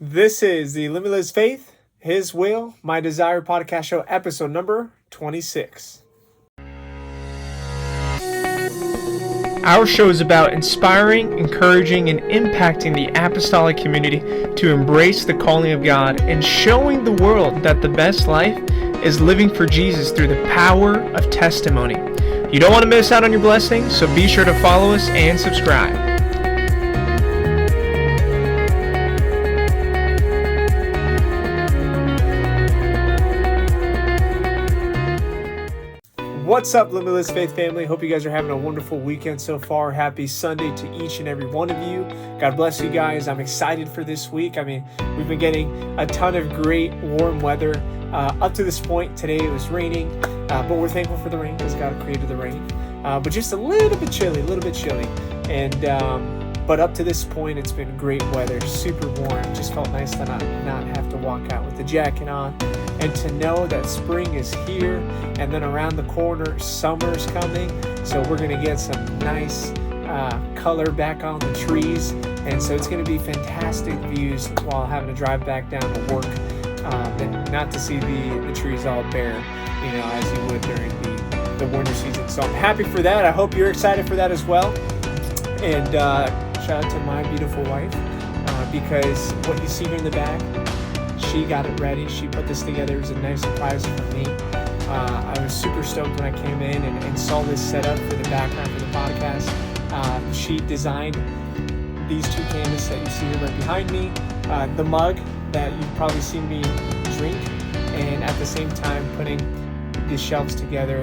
This is the Limitless Faith, His Will, My Desire podcast show, episode number 26. Our show is about inspiring, encouraging, and impacting the apostolic community to embrace the calling of God and showing the world that the best life is living for Jesus through the power of testimony. You don't want to miss out on your blessing, so be sure to follow us and subscribe. What's up, Limitless Faith family? Hope you guys are having a wonderful weekend so far. Happy Sunday to each and every one of you. God bless you guys. I'm excited for this week. We've been getting a ton of great warm weather up to this point. Today it was raining, but we're thankful for the rain because God created the rain. But just a little bit chilly. And but up to this point, it's been great weather, super warm. Just felt nice to not have to walk out with the jacket on, and to know that spring is here, and then around the corner, summer's coming. So we're gonna get some nice color back on the trees, and so it's gonna be fantastic views while having to drive back down to work, and not to see the trees all bare, as you would during the winter season. So I'm happy for that. I hope you're excited for that as well. And shout out to my beautiful wife, because what you see here in the back, she got it ready. She put this together. It was a nice surprise for me. I was super stoked when I came in and saw this setup for the background for the podcast. She designed these two canvases that you see here right behind me, the mug that you've probably seen me drink, and at the same time putting these shelves together.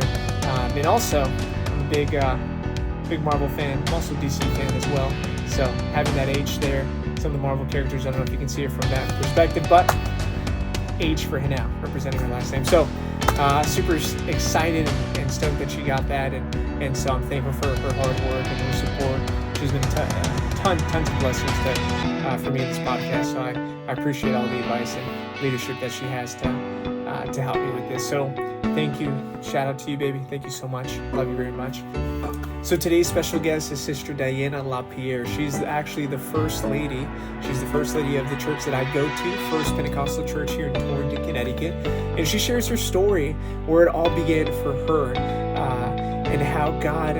And also, I'm a big Marvel fan. I'm also a DC fan as well. So having that H there, some of the Marvel characters, I don't know if you can see it from that perspective, but H for Hanau, representing her last name. So super excited and stoked that she got that, and so I'm thankful for her hard work and her support. She's been tons of blessings for me in this podcast, so I appreciate all the advice and leadership that she has to help me with this. So thank you. Shout out to you, baby. Thank you so much. Love you very much. So today's special guest is Sister Diana LaPierre. She's actually the first lady. She's the first lady of the church that I go to, First Pentecostal Church here in Torrington, Connecticut. And she shares her story, where it all began for her, and how God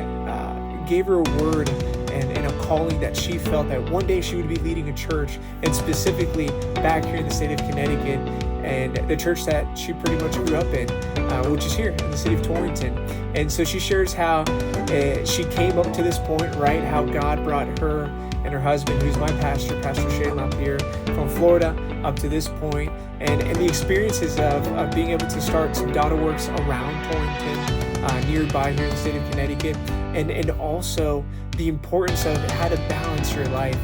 gave her a word and a calling that she felt that one day she would be leading a church, and specifically back here in the state of Connecticut, and the church that she pretty much grew up in, which is here in the city of Torrington. And so she shares how she came up to this point, right? How God brought her and her husband, who's my pastor, Pastor Shane LaPierre, from Florida up to this point, and the experiences of being able to start some daughter works around Torrington, nearby here in the state of Connecticut, and also the importance of how to balance your life,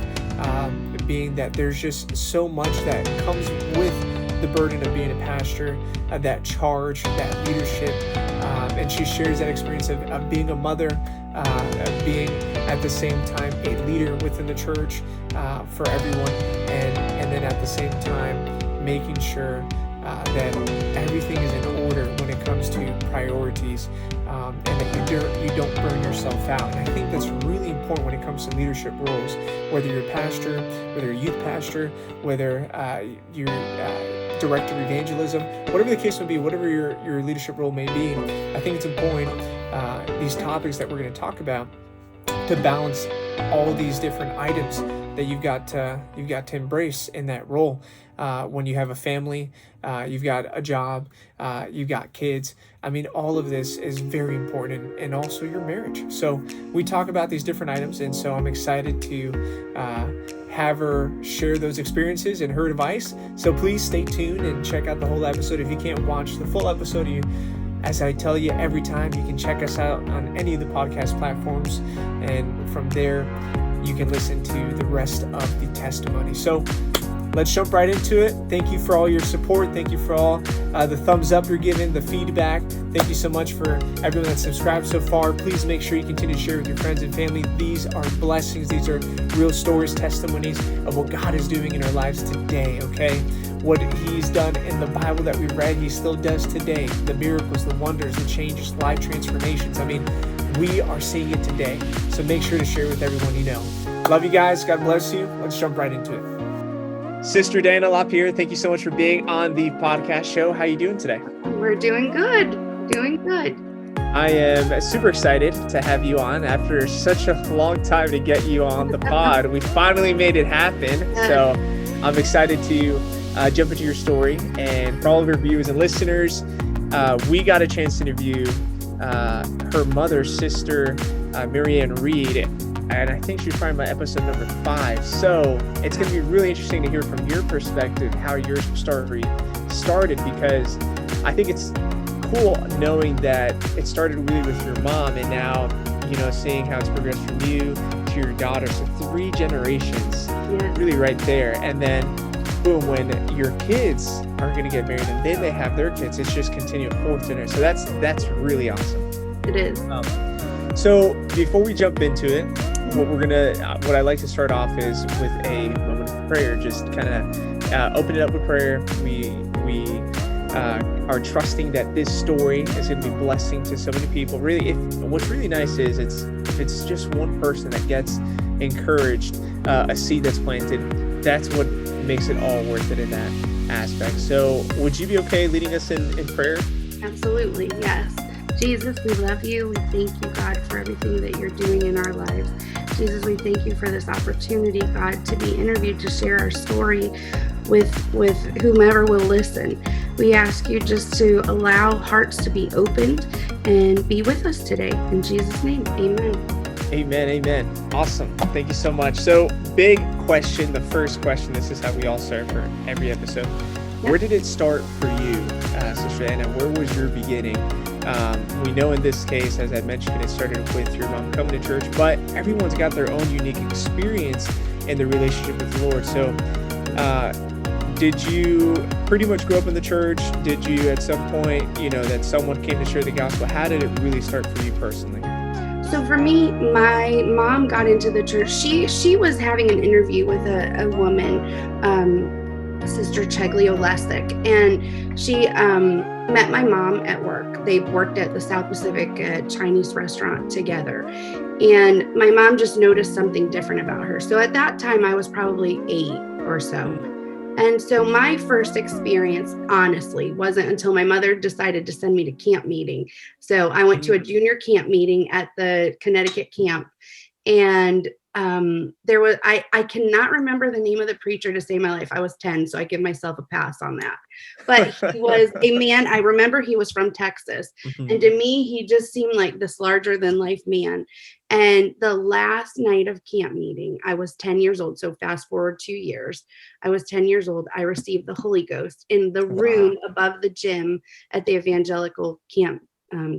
being that there's just so much that comes with the burden of being a pastor, that charge, that leadership, and she shares that experience of being a mother, of being at the same time a leader within the church for everyone, and then at the same time making sure that everything is in order when it comes to priorities, and that you don't burn yourself out. And I think that's really important when it comes to leadership roles, whether you're a pastor, whether you're a youth pastor, whether you're director of evangelism, whatever the case may be, whatever your leadership role may be. I think it's important, these topics that we're going to talk about, to balance all these different items that you've got to embrace in that role. When you have a family, you've got a job, you've got kids. All of this is very important, and also your marriage. So we talk about these different items, and so I'm excited to have her share those experiences and her advice. So please stay tuned and check out the whole episode. If you can't watch the full episode, as I tell you every time, you can check us out on any of the podcast platforms, and from there you can listen to the rest of the testimony. So let's jump right into it. Thank you for all your support. Thank you for all the thumbs up you're giving, the feedback. Thank you so much for everyone that's subscribed so far. Please make sure you continue to share with your friends and family. These are blessings. These are real stories, testimonies of what God is doing in our lives today, okay? What He's done in the Bible that we read, He still does today. The miracles, the wonders, the changes, life transformations. We are seeing it today. So make sure to share with everyone you know. Love you guys. God bless you. Let's jump right into it. Sister Dana LaPierre, thank you so much for being on the podcast show. How are you doing today? We're doing good. Doing good. I am super excited to have you on after such a long time to get you on the pod. We finally made it happen. So I'm excited to jump into your story. And for all of your viewers and listeners, we got a chance to interview her mother, Sister Marianne Reed. And I think she's probably my episode number 5. So it's going to be really interesting to hear from your perspective how your story started, because I think it's cool knowing that it started really with your mom, and now, seeing how it's progressed from you to your daughter. So 3 generations, really right there. And then boom, when your kids are going to get married and then they have their kids, it's just continued 4th generation. So that's really awesome. It is. So before we jump into it, what I like to start off is with a moment of prayer. Just kind of open it up with prayer. We are trusting that this story is going to be a blessing to so many people. Really, what's really nice is it's just one person that gets encouraged, a seed that's planted. That's what makes it all worth it in that aspect. So would you be okay leading us in prayer? Absolutely, yes. Jesus, we love you. We thank you, God, for everything that you're doing in our lives. Jesus, we thank you for this opportunity, God, to be interviewed, to share our story with whomever will listen. We ask you just to allow hearts to be opened and be with us today. In Jesus' name, amen. Amen, amen. Awesome. Thank you so much. So, big question, the first question, this is how we all start for every episode. Where did it start for you, Sister Anna? Where was your beginning? We know in this case, as I mentioned, it started with your mom coming to church, but everyone's got their own unique experience in their relationship with the Lord. So, did you pretty much grow up in the church? Did you at some point, that someone came to share the gospel? How did it really start for you personally? So for me, my mom got into the church. She was having an interview with a woman, Sister Cheglio-Lesick, and she met my mom at work. They worked at the South Pacific Chinese restaurant together. And my mom just noticed something different about her. So at that time, I was probably 8 or so. And so my first experience, honestly, wasn't until my mother decided to send me to camp meeting. So I went to a junior camp meeting at the Connecticut camp. And there was, I cannot remember the name of the preacher to save my life. I was 10, so I give myself a pass on that. But he was a man. I remember he was from Texas. Mm-hmm. And to me, he just seemed like this larger than life man. And the last night of camp meeting, I was 10 years old. So fast forward 2 years, I was 10 years old. I received the Holy Ghost in the room above the gym at the evangelical camp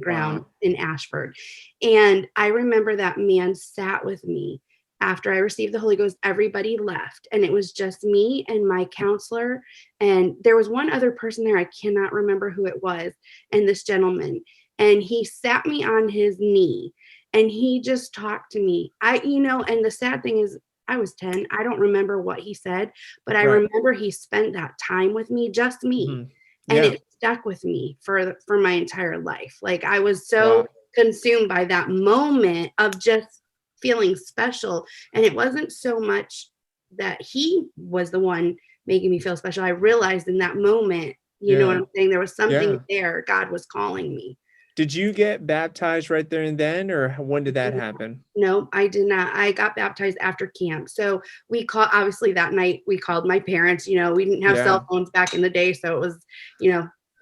ground in Ashford. And I remember that man sat with me. After I received the Holy Ghost, everybody left, and it was just me and my counselor. And there was one other person there. I cannot remember who it was. And this gentleman, and he sat me on his knee and he just talked to me. And the sad thing is I was 10. I don't remember what he said, but I remember he spent that time with me, just me. Mm-hmm. And it stuck with me for my entire life. Like I was so consumed by that moment of just feeling special. And it wasn't so much that he was the one making me feel special. I realized in that moment, you know what I'm saying? There was something there. God was calling me. Did you get baptized right there and then, or when did that happen? No, I did not. I got baptized after camp. So obviously that night we called my parents. We didn't have cell phones back in the day. So it was,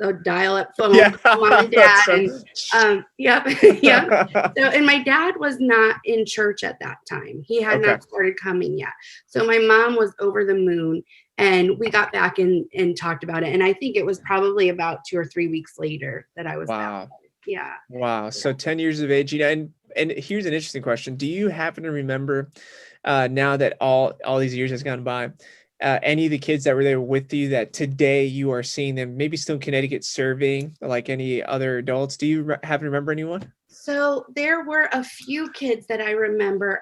a dial-up phone, mom and dad. And yep. So, and my dad was not in church at that time. He had not started coming yet. So my mom was over the moon, and we got back and talked about it. And I think it was probably about 2 or 3 weeks later that I was baptized. Yeah. Wow. So 10 years of age, and here's an interesting question. Do you happen to remember, now that all these years has gone by, any of the kids that were there with you that today you are seeing them maybe still in Connecticut serving like any other adults? Do you happen to remember anyone? So there were a few kids that I remember.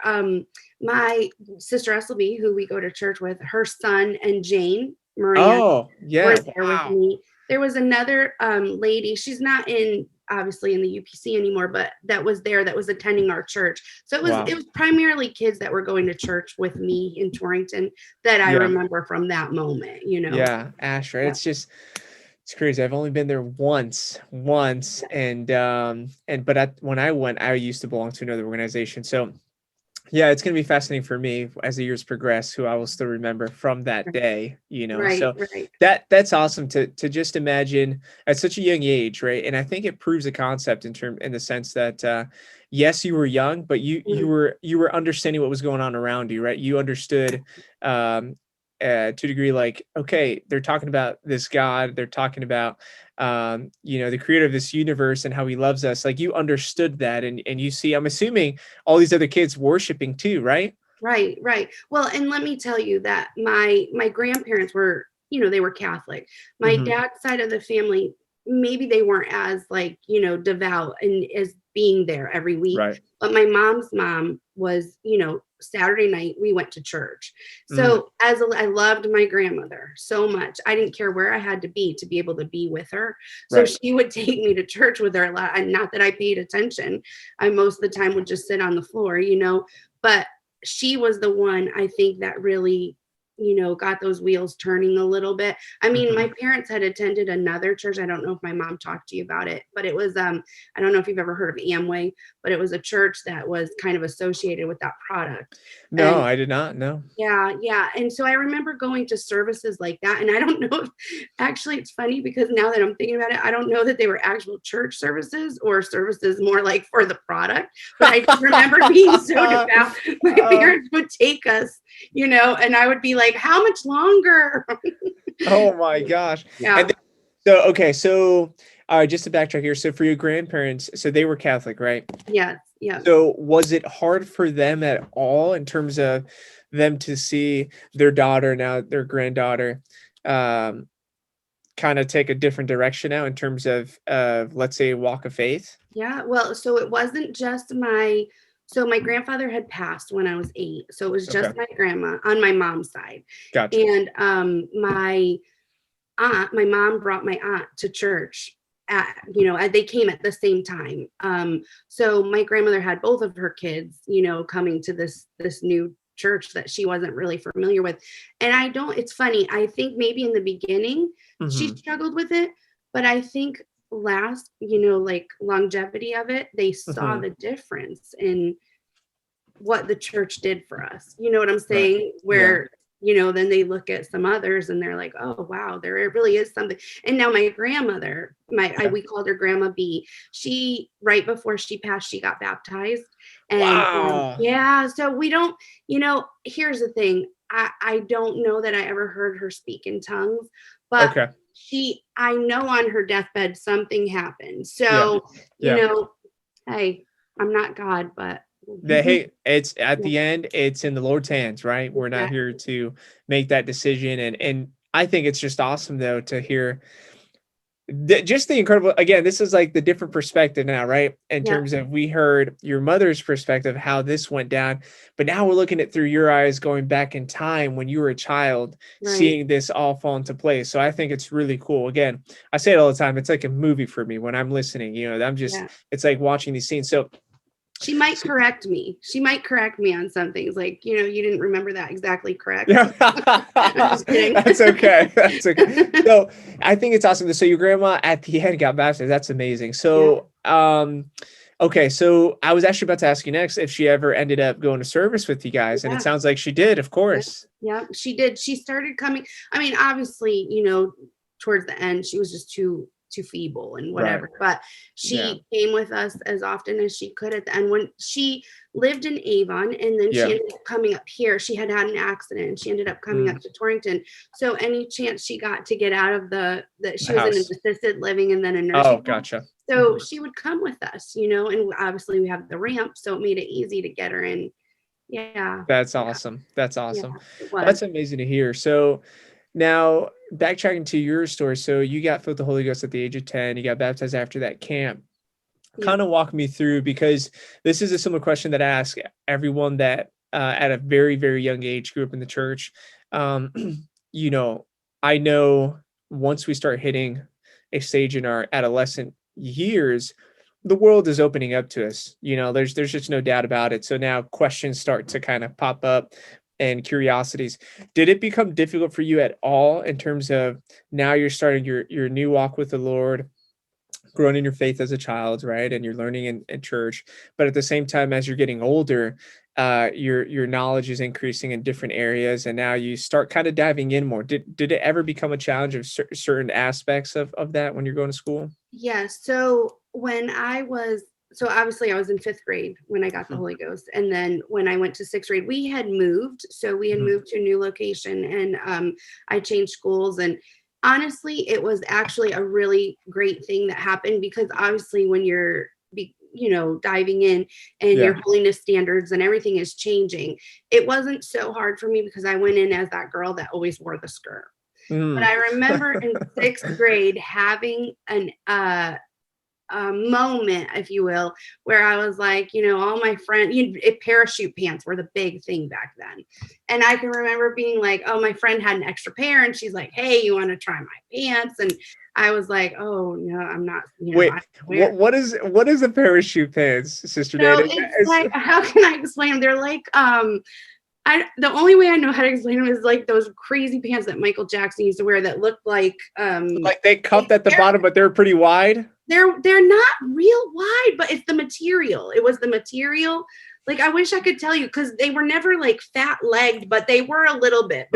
My sister Esselby, who we go to church with, her son and Jane Maria were there with me. There was another lady. She's not in obviously in the UPC anymore, but that was attending our church. So it Wow. was primarily kids that were going to church with me in Torrington that I Yeah. remember from that moment, Yeah. Ash, right? Yeah. It's crazy. I've only been there once, and when I went, I used to belong to another organization. So yeah, it's going to be fascinating for me as the years progress, who I will still remember from that day, Right, So right. that's awesome to just imagine at such a young age, right? And I think it proves a concept in the sense that yes, you were young, but you were understanding what was going on around you, right? You understood um to a degree, like, okay, they're talking about this God, they're talking about the creator of this universe and how he loves us. Like, you understood that, and you see, I'm assuming, all these other kids worshiping too, right? Right, right. Well, and let me tell you that my grandparents were, they were Catholic. My Hmm. dad's side of the family, maybe they weren't as like, devout and as being there every week. Right. But my mom's mom was, Saturday night we went to church. Mm, So I loved my grandmother so much. I didn't care where I had to be able to be with her. So right. she would take me to church with her a lot. And not that I paid attention. I most of the time would just sit on the floor, but she was the one, I think, that really, got those wheels turning a little bit. I mean, Hmm. my parents had attended another church. I don't know if my mom talked to you about it, but it was, I don't know if you've ever heard of Amway, but it was a church that was kind of associated with that product. No, And I did not know. yeah, yeah. And so I remember going to services like that. And I don't know if actually it's funny because now that I'm thinking about it, I don't know that they were actual church services or services more like for the product. But I just remember being so devout. My Oh, parents would take us, and I would be like, how much longer? oh my gosh. Yeah. And then, okay, so just to backtrack here, so for your grandparents, so they were Catholic, right? Yes. Yeah. So was it hard for them at all, in terms of them to see their daughter, now their granddaughter, um, kind of take a different direction now in terms of let's say, walk of faith? Yeah. Well, so it wasn't just my grandfather had passed when I was 8. So it was Okay, just my grandma on my mom's side. gotcha. And my mom brought my aunt to church they came at the same time. So my grandmother had both of her kids, coming to this new church that she wasn't really familiar with. And it's funny, I think maybe in the beginning she Hmm. struggled with it, but I think last, like longevity of it, they saw Hmm. the difference in what the church did for us. You know what I'm Right. saying? Yeah. Where, then they look at some others and they're like, oh, wow, there really is something. And now my grandmother, Okay. we called her Grandma B. She, right before she passed, she got baptized. And Wow. yeah, so we don't, here's the thing. I don't know that I ever heard her speak in tongues, but Okay. I know on her deathbed, something happened. Yeah. So, Yeah. hey, I'm not God, but Hey, it's at yeah, the end, it's in the Lord's hands, right? We're not exactly. here to make that decision. And I think it's just awesome, though, to hear just the incredible, again, this is like the different perspective now, right? In Yeah, terms of, we heard your mother's perspective, how this went down, but now we're looking at through your eyes, going back in time when you were a child, right. seeing this all fall into place. So I think it's really cool. Again, I say it all the time, it's like a movie for me when I'm listening, I'm just, Yeah. it's like watching these scenes. So She might correct me. She might correct me on some things. Like, you didn't remember that exactly correct. yeah, I'm just kidding. that's okay. That's okay. So I think it's awesome. So your grandma at the end got baptized. That's amazing. Yeah. So, okay. So I was actually about to ask you next if she ever ended up going to service with you guys, and it Yeah. sounds like she did, of Yeah. course. Yeah. She did. She started coming. I mean, obviously, towards the end, she was just too feeble and Right. whatever. But Yeah. she came with us as often as she could at the end. When she lived in Avon, and then she Yeah. ended up coming up here. She had an accident and she ended up coming Mm, up to Torrington. So any chance she got to get out of that the she was in an house. assisted living and then a Oh, nursing home. gotcha. So Mhm. she would come with us, and obviously we have the ramp, so it made it easy to get her in. Yeah. That's Yeah. awesome. That's Yeah. awesome. It Well, was. that's amazing to hear. So now, backtracking to your story. So you got filled with the Holy Ghost at the age of 10. You got baptized after that camp. Yeah. Kind of walk me through, because this is a similar question that I ask everyone that at a very, very young age grew up in the church. Um, you know, I know once we start hitting a stage in our adolescent years, the world is opening up to us. There's just no doubt about it. So now questions start to kind of pop up and curiosities. Did it become difficult for you at all in terms of now you're starting your new walk with the Lord, growing in your faith as a child, right? And you're learning in church, but at the same time, as you're getting older, your knowledge is increasing in different areas, and now you start kind of diving in more. Did it ever become a challenge of certain aspects of that when you're going to school? Yeah. So obviously I was in 5th grade when I got the Holy Ghost. And then when I went to 6th grade, we had moved. So we had moved to a new location, and I changed schools. And honestly, it was actually a really great thing that happened, because obviously when you're, diving in and your holiness standards and everything is changing, it wasn't so hard for me because I went in as that girl that always wore the skirt. But I remember in 6th grade having a moment, if you will, where I was like, all my friends, parachute pants were the big thing back then. And I can remember being like, oh, my friend had an extra pair, and she's like, hey, you want to try my pants? And I was like, oh, no, I'm not. Wait, what is a parachute pants, Sister So Dana? it's like, how can I explain them? They're like, the only way I know how to explain them is like those crazy pants that Michael Jackson used to wear that looked like they cupped at the bottom, but they're pretty wide. They're not real wide, but it's the material. It was the material. Like, I wish I could tell you, because they were never like fat legged, but they were a little bit.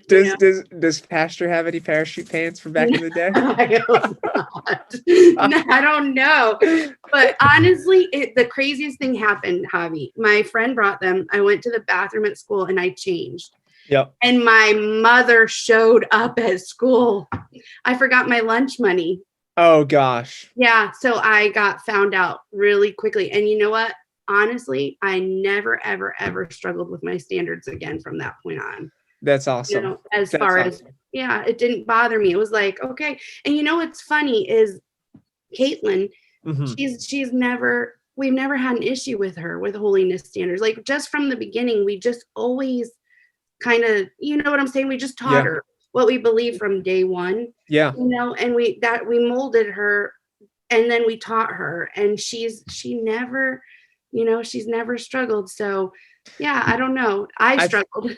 Does Pastor have any parachute pants from back in the day? I hope not. No, I don't know. But honestly, the craziest thing happened, Javi. My friend brought them. I went to the bathroom at school and I changed. Yep. And my mother showed up at school. I forgot my lunch money. Oh, gosh. Yeah. So I got found out really quickly. And you know what? Honestly, I never, ever, ever struggled with my standards again from that point on. That's awesome. As it didn't bother me. It was like, okay. And what's funny is Caitlin, we've never had an issue with her with holiness standards. Like, just from the beginning, we just always kind of, you know what I'm saying? We just taught her what we believe from day one. Yeah. And we molded her, and then we taught her, and she's never struggled. So yeah, I don't know. I struggled.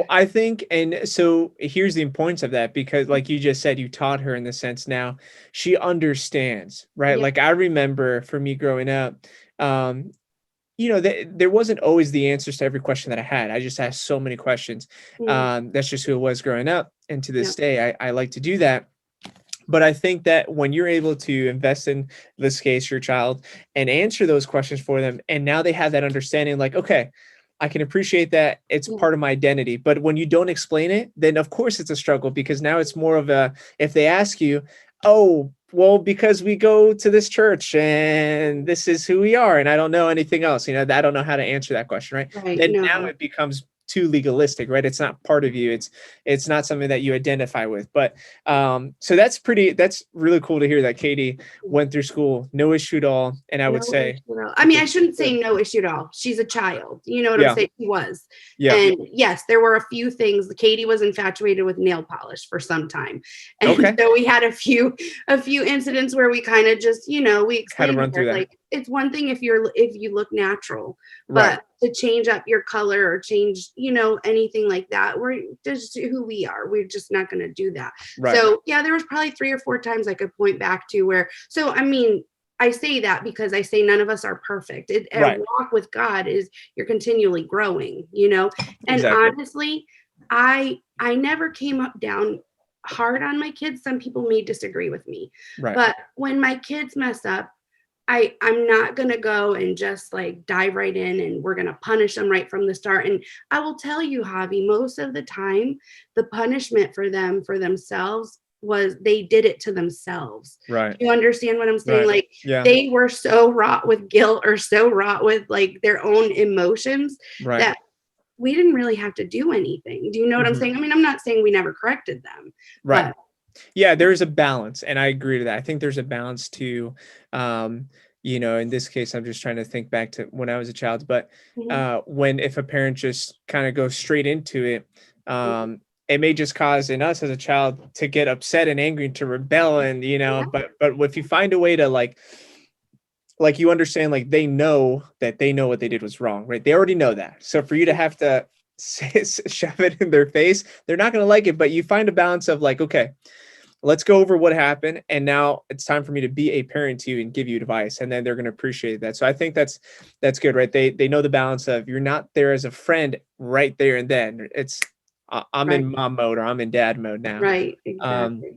I think, and so here's the importance of that, because like you just said, you taught her in the sense now she understands, right? Yeah. Like, I remember for me growing up, there wasn't always the answers to every question that I had. I just asked so many questions. That's just who it was growing up. And to this day, I like to do that. But I think that when you're able to invest in this case, your child, and answer those questions for them, and now they have that understanding, like, okay, I can appreciate that it's part of my identity. But when you don't explain it, then of course it's a struggle, because now it's more of if they ask you, oh, well, because we go to this church and this is who we are, and I don't know anything else, I don't know how to answer that question, right? Then now it becomes too legalistic, right? It's not part of you. It's not something that you identify with. But so that's really cool to hear that Katie went through school, no issue at all. And I would say, I mean, I shouldn't say no issue at all. She's a child. You know what I'm saying? She was. Yeah. And yes, there were a few things. Katie was infatuated with nail polish for some time. And so we had a few incidents where we kind of just, we explained to run through that. Like, it's one thing if you look natural, but to change up your color or change, anything like that, we're just who we are. We're just not going to do that. Right. So yeah, there was probably 3 or 4 times I could point back to where, so, I mean, I say that because I say none of us are perfect. A walk with God is you're continually growing, and honestly, I never came up down hard on my kids. Some people may disagree with me, but when my kids mess up, I'm not going to go and just like dive right in and we're going to punish them right from the start. And I will tell you, Javi, most of the time, the punishment for themselves was they did it to themselves. Right. You understand what I'm saying? Right. Like they were so wrought with guilt or so wrought with like their own emotions that we didn't really have to do anything. Do you know what I'm saying? I mean, I'm not saying we never corrected them. Right. But yeah, there's a balance, and I agree to that. I think there's a balance to, in this case, I'm just trying to think back to when I was a child, but if a parent just kind of goes straight into it, it may just cause in us as a child to get upset and angry and to rebel, and but if you find a way to like you understand, like they know what they did was wrong, right? They already know that. So for you to have to shove it in their face, they're not going to like it. But you find a balance of like, okay, let's go over what happened, and now it's time for me to be a parent to you and give you advice, and then they're going to appreciate that. So I think that's good, right? They know the balance of you're not there as a friend right there and then. It's I'm in mom mode or I'm in dad mode now. Right, exactly.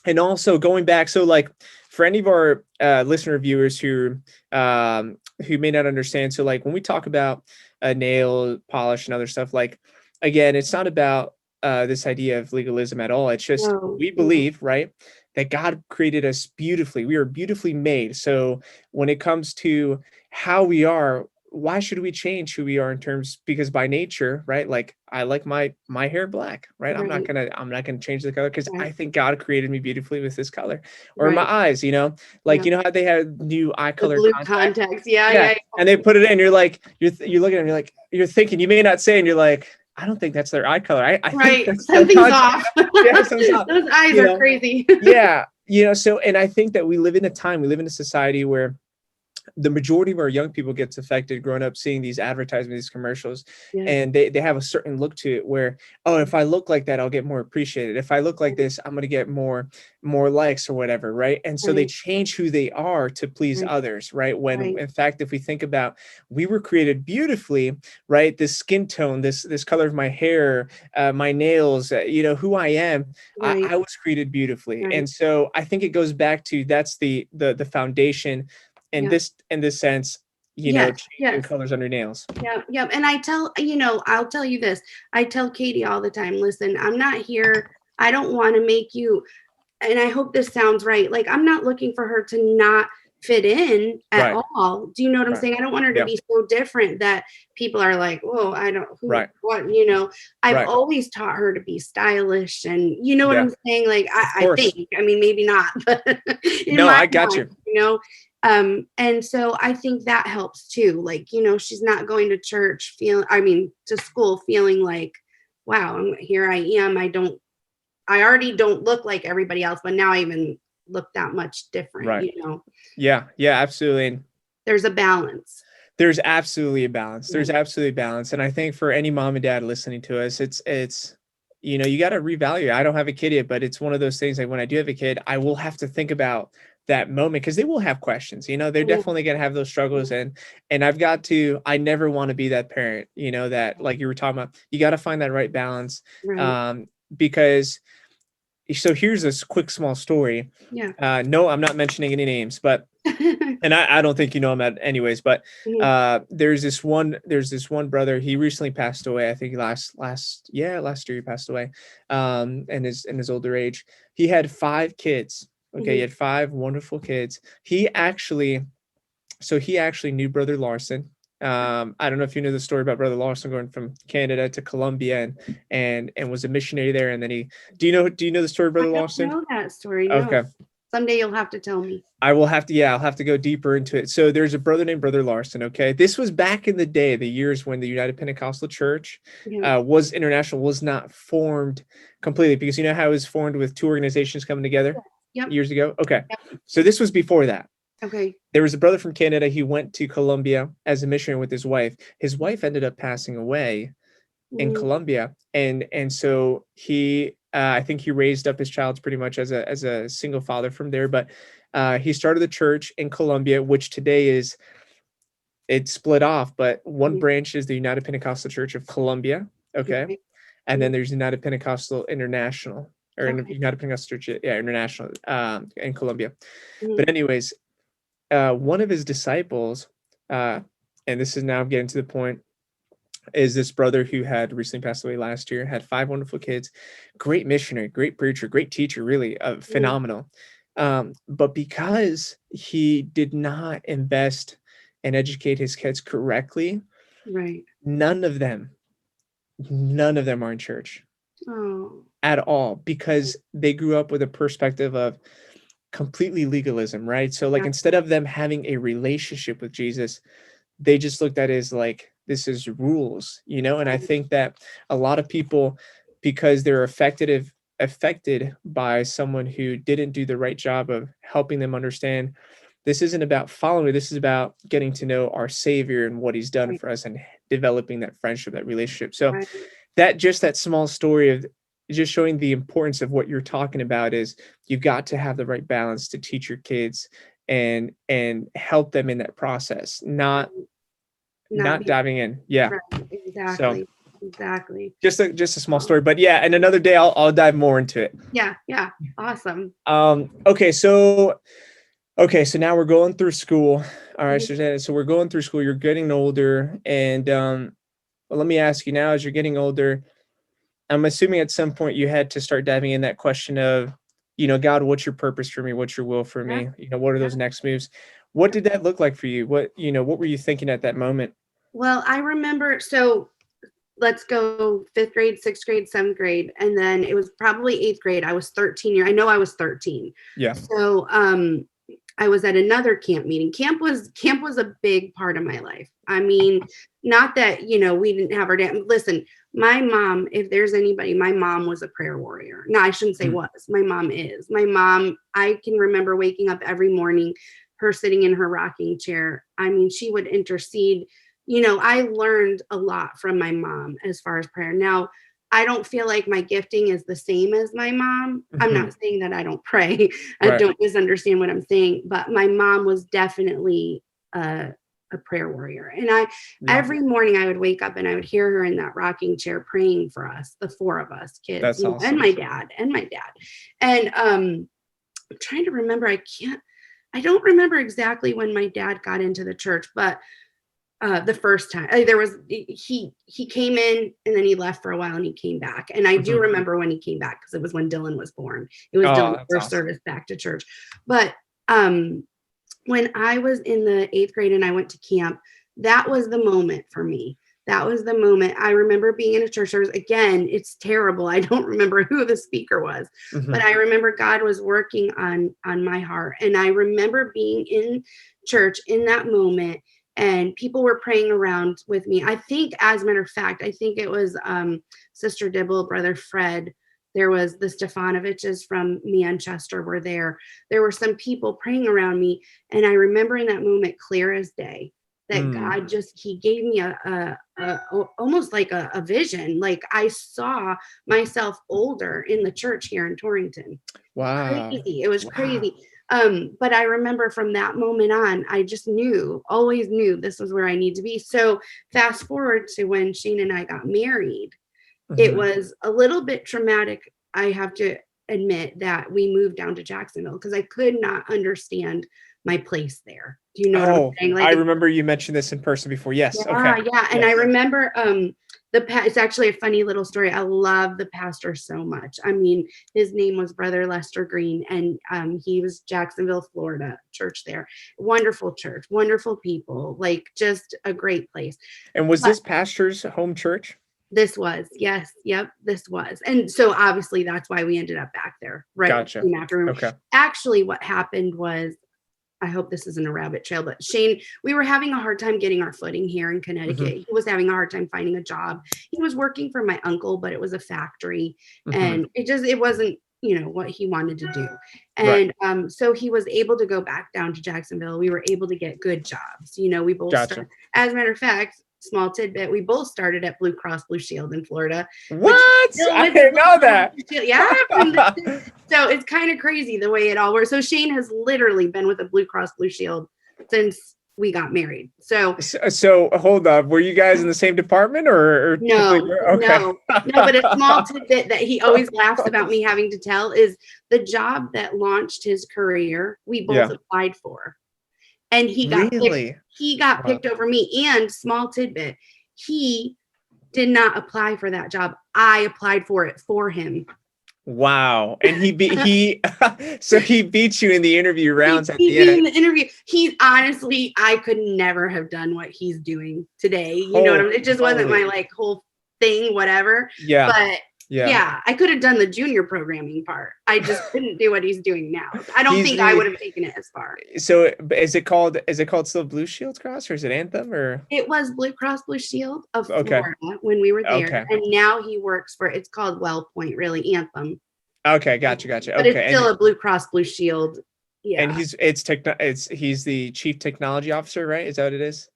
And also going back, so like for any of our listener viewers who may not understand, so like when we talk about nail polish and other stuff, like again, it's not about this idea of legalism at all. It's just we believe, right, that God created us beautifully. We are beautifully made. So when it comes to how we are, why should we change who we are in terms, because by nature, right? Like I like my hair black, right? I'm not gonna change the color because I think God created me beautifully with this color. Or my eyes, like you know how they have new eye color contacts. Yeah. And they put it in, you're like, you're looking at me like you're thinking, you may not say, and you're like, I don't think that's their eye color. I think that's something's off. Yeah, something's off. Those eyes are crazy. Yeah. So, and I think that we live in a society where the majority of our young people gets affected growing up seeing these advertisements, these commercials, and they have a certain look to it where, oh, if I look like that, I'll get more appreciated. If I look like this, I'm going to get more likes or whatever. Right. And so they change who they are to please others. Right. When in fact, if we think about, we were created beautifully, right? This skin tone, this color of my hair, my nails, who I am, I was created beautifully. And so I think it goes back to, that's the foundation. In this sense, changing colors on your nails. Yeah. And I'll tell you this. I tell Katie all the time, listen, I'm not here. I don't want to make you, and I hope this sounds right. Like, I'm not looking for her to not fit in at all. Do you know what I'm saying? I don't want her to be so different that people are like, whoa, I don't, what, I've always taught her to be stylish, and you know what I'm saying? Like, I think, maybe not, but no, I got you. And so I think that helps too. Like, she's not going to church to school feeling like, wow, here I am. I already don't look like everybody else, but now I even look that much different, Yeah, absolutely. And there's a balance. There's absolutely a balance. There's absolutely a balance. And I think for any mom and dad listening to us, it's, you got to revalue. I don't have a kid yet, but it's one of those things, like when I do have a kid, I will have to think about that moment, because they will have questions, they're definitely going to have those struggles. And I never want to be that parent, that, like you were talking about, you got to find that right balance. Because, so here's this quick, small story. No, I'm not mentioning any names, but, and I don't think them anyways, but, there's this one brother, he recently passed away. I think last year he passed away, in his older age. He had 5 kids. Okay, he had 5 wonderful kids. He actually knew Brother Larson. I don't know if you know the story about Brother Larson going from Canada to Colombia and was a missionary there. And then do you know the story of Brother Larson? I don't know that story. No. Okay. Someday you'll have to tell me. I'll have to go deeper into it. So there's a brother named Brother Larson. Okay. This was back in the day, the years when the United Pentecostal Church was international, was not formed completely, because you know how it was formed with 2 organizations coming together? Years ago. Okay. So this was before that. Okay. There was a brother from Canada. He went to Colombia as a missionary with his wife. His wife ended up passing away in Colombia. And so he, I think he raised up his child pretty much as a single father from there. But he started the church in Colombia, which today it's split off, but one branch is the United Pentecostal Church of Colombia. Okay. And then there's United Pentecostal International. Or United Pentecostal Church, International, in Colombia. But anyways, one of his disciples, and this is now getting to the point, is this brother who had recently passed away last year, had 5 wonderful kids, great missionary, great preacher, great teacher, really phenomenal. But because he did not invest and educate his kids correctly, none of them are in church. Oh. At all, because they grew up with a perspective of completely legalism, right? So like instead of them having a relationship with Jesus, they just looked at it as like, this is rules, and I think that a lot of people because they're affected by someone who didn't do the right job of helping them understand this isn't about following. This is about getting to know our Savior and what He's done Right. for us and developing that friendship, that relationship. So Right. that small story of just showing the importance of what you're talking about is you've got to have the right balance to teach your kids and help them in that process, not Not be diving in. Yeah. right. So Exactly. just a small story, but yeah, and another day I'll dive more into it. Yeah. Awesome. Okay, so now we're going through school. All right, so we're going through school. You're getting older, and well, let me ask you now, as you're getting older, I'm assuming at some point you had to start diving in that question of, God, what's your purpose for me? What's your will for Yeah. me? What are those next moves? What did that look like for you? What were you thinking at that moment? Well, I remember, so let's go 5th grade, 6th grade, 7th grade. And then it was probably 8th grade. I was 13 I know I was 13. Yeah. So I was at another camp meeting. Camp was a big part of my life. I mean, not that, we didn't have our dad. Listen, my mom, if there's anybody, my mom was a prayer warrior. No, I shouldn't say was. My mom is. My mom, I can remember waking up every morning, her sitting in her rocking chair. I mean, she would intercede. I learned a lot from my mom as far as prayer. Now, I don't feel like my gifting is the same as my mom. I'm not saying that I don't pray. I don't misunderstand what I'm saying, but my mom was definitely a prayer warrior. And every morning I would wake up and I would hear her in that rocking chair praying for us, the 4 of us kids, That's awesome. and my dad. And I'm trying to remember, I don't remember exactly when my dad got into the church, but the first time he came in and then he left for a while and he came back. And I do remember when he came back because it was when Dylan was born. It was Dylan's first service back to church. But when I was in the 8th grade and I went to camp, that was the moment for me. That was the moment. I remember being in a church service. Again, it's terrible. I don't remember who the speaker was, but I remember God was working on my heart. And I remember being in church in that moment. And people were praying around with me. I think, as a matter of fact, I think it was Sister Dibble, Brother Fred. There was the Stefanoviches from Manchester were there. There were some people praying around me. And I remember in that moment, clear as day, that God he gave me a almost like a vision. Like I saw myself older in the church here in Torrington. Wow. Crazy. It was crazy. But I remember from that moment on, I just always knew this was where I need to be. So fast forward to when Shane and I got married, it was a little bit traumatic. I have to admit that we moved down to Jacksonville because I could not understand my place there. Do you know what I'm saying? Like, I remember you mentioned this in person before. Yes. Yeah, okay. Yeah. And I remember it's actually a funny little story. I love the pastor so much. I mean, his name was Brother Lester Green, and he was Jacksonville, Florida, church there. Wonderful church, wonderful people, like just a great place. And was this pastor's home church? This was, yes. Yep. This was. And so obviously that's why we ended up back there. Right. Gotcha. Okay. Actually, what happened was, I hope this isn't a rabbit trail, but Shane, we were having a hard time getting our footing here in Connecticut. He was having a hard time finding a job. He was working for my uncle, but it was a factory and it wasn't, what he wanted to do. And so he was able to go back down to Jacksonville. We were able to get good jobs. We both started, as a matter of fact, small tidbit, we both started at Blue Cross Blue Shield in Florida. What? I didn't know that. Yeah. So it's kind of crazy the way it all works. So Shane has literally been with the Blue Cross Blue Shield since we got married. So hold up. Were you guys in the same department or no, but a small tidbit that he always laughs about me having to tell is the job that launched his career, we both applied for. And he got picked over me. And small tidbit, he did not apply for that job. I applied for it for him. Wow. And he beat you in the interview rounds at the end. In the interview. He honestly, I could never have done what he's doing today. You know what I mean? It just wasn't my whole thing, whatever. Yeah. But Yeah, I could have done the junior programming part. I just couldn't do what he's doing now. I don't think I would have taken it as far. So is it called still Blue Shield Cross, or is it Anthem, or? It was Blue Cross Blue Shield of Okay. Florida when we were there. Okay. And now he works for, it's called WellPoint, really, Anthem. Okay, gotcha. But it's still a Blue Cross Blue Shield. Yeah. And he's the chief technology officer, right? Is that what it is?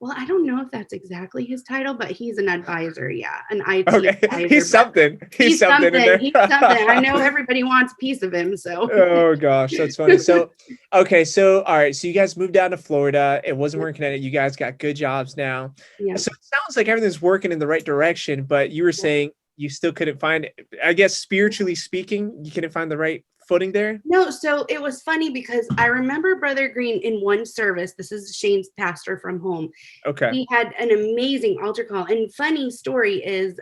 Well, I don't know if that's exactly his title, but he's an advisor. Yeah. An IT advisor. He's something. He's something in there. He's something. I know everybody wants a piece of him. So. Oh gosh, that's funny. So, okay. So, all right. So you guys moved down to Florida. It wasn't working at it. You guys got good jobs now. Yeah. So it sounds like everything's working in the right direction, but you were saying you still couldn't find, I guess, spiritually speaking, you couldn't find the right footing there? No, so it was funny because I remember Brother Green in one service. This is Shane's pastor from home. Okay. He had an amazing altar call. And funny story is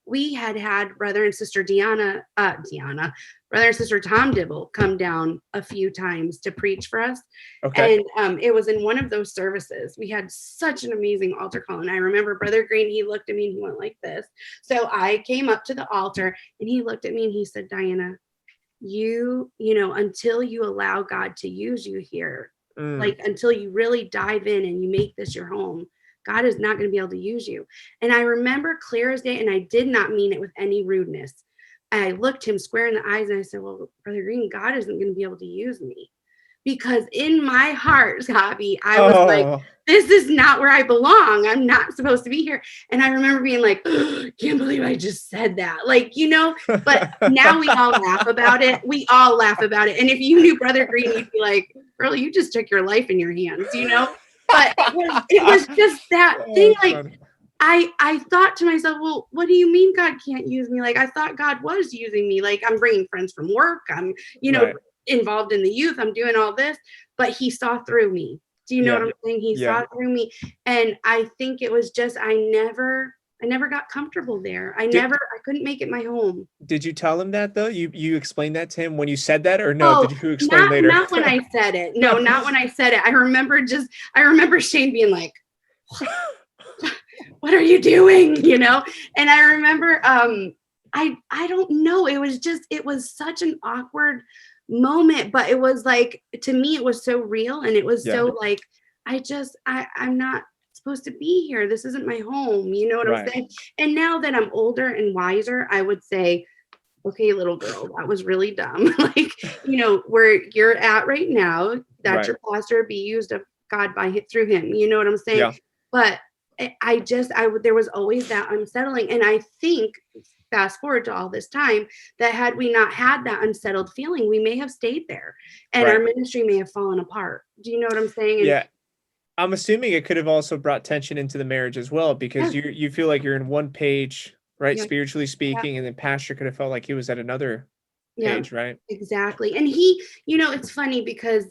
we had brother and sister brother and sister Tom Dibble come down a few times to preach for us. Okay. And it was in one of those services. We had such an amazing altar call. And I remember Brother Green, he looked at me and he went like this. So I came up to the altar and he looked at me and he said, Diana, you know, until you allow God to use you here, like until you really dive in and you make this your home, God is not going to be able to use you. And I remember clear as day, and I did not mean it with any rudeness. I looked him square in the eyes and I said, well, Brother Green, God isn't going to be able to use me. Because in my heart, Javi, I was like, this is not where I belong. I'm not supposed to be here. And I remember being like, can't believe I just said that. Like, you know, but now we all laugh about it. We all laugh about it. And if you knew Brother Green, you'd be like, girl, you just took your life in your hands, you know? But it was just that thing. Like, I thought to myself, well, what do you mean God can't use me? Like, I thought God was using me. Like, I'm bringing friends from work. I'm, you know, involved in the youth. I'm doing all this, but he saw through me. Do you know what I'm saying? He saw through me. And I think it was just, I never got comfortable there. I couldn't make it my home. Did you tell him that though? You explained that to him when you said that, or no? Did you explain later? Not when I said it. No, not when I said it. I remember Shane being like, what are you doing? You know? And I remember, I don't know. It was such an awkward moment, but it was like, to me, it was so real. And it was so like, I'm not supposed to be here. This isn't my home. You know what I'm saying? And now that I'm older and wiser, I would say, okay, little girl, that was really dumb. Like, you know, where you're at right now, that your pastor be used of God through him. You know what I'm saying? Yeah. But there was always that unsettling. And I think, fast forward to all this time, that had we not had that unsettled feeling, we may have stayed there and our ministry may have fallen apart. Do you know what I'm saying? And I'm assuming it could have also brought tension into the marriage as well, because you feel like you're in one page, right? Spiritually speaking, and then pastor could have felt like he was at another page, right? Exactly. And he, you know, it's funny because,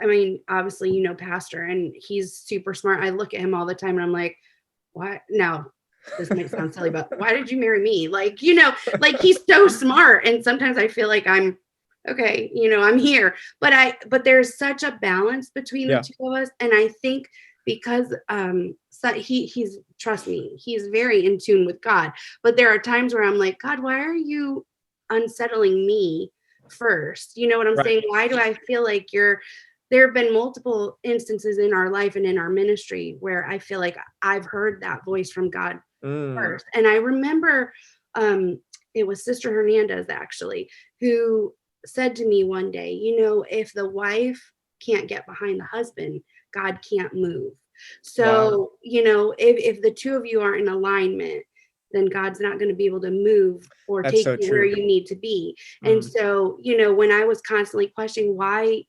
I mean, obviously, you know, pastor, and he's super smart. I look at him all the time and I'm like, what? No, this might sound silly, but why did you marry me? Like, you know, like he's so smart. And sometimes I feel like I'm okay, you know, I'm here, but there's such a balance between the two of us. And I think because he's, trust me, he's very in tune with God, but there are times where I'm like, God, why are you unsettling me first? You know what I'm saying? Why do I feel like there have been multiple instances in our life and in our ministry where I feel like I've heard that voice from God first. And I remember it was Sister Hernandez actually, who said to me one day, you know, if the wife can't get behind the husband, God can't move. So, you know, if the two of you are in alignment, then God's not going to be able to move or take you where you need to be. And so, you know, when I was constantly questioning why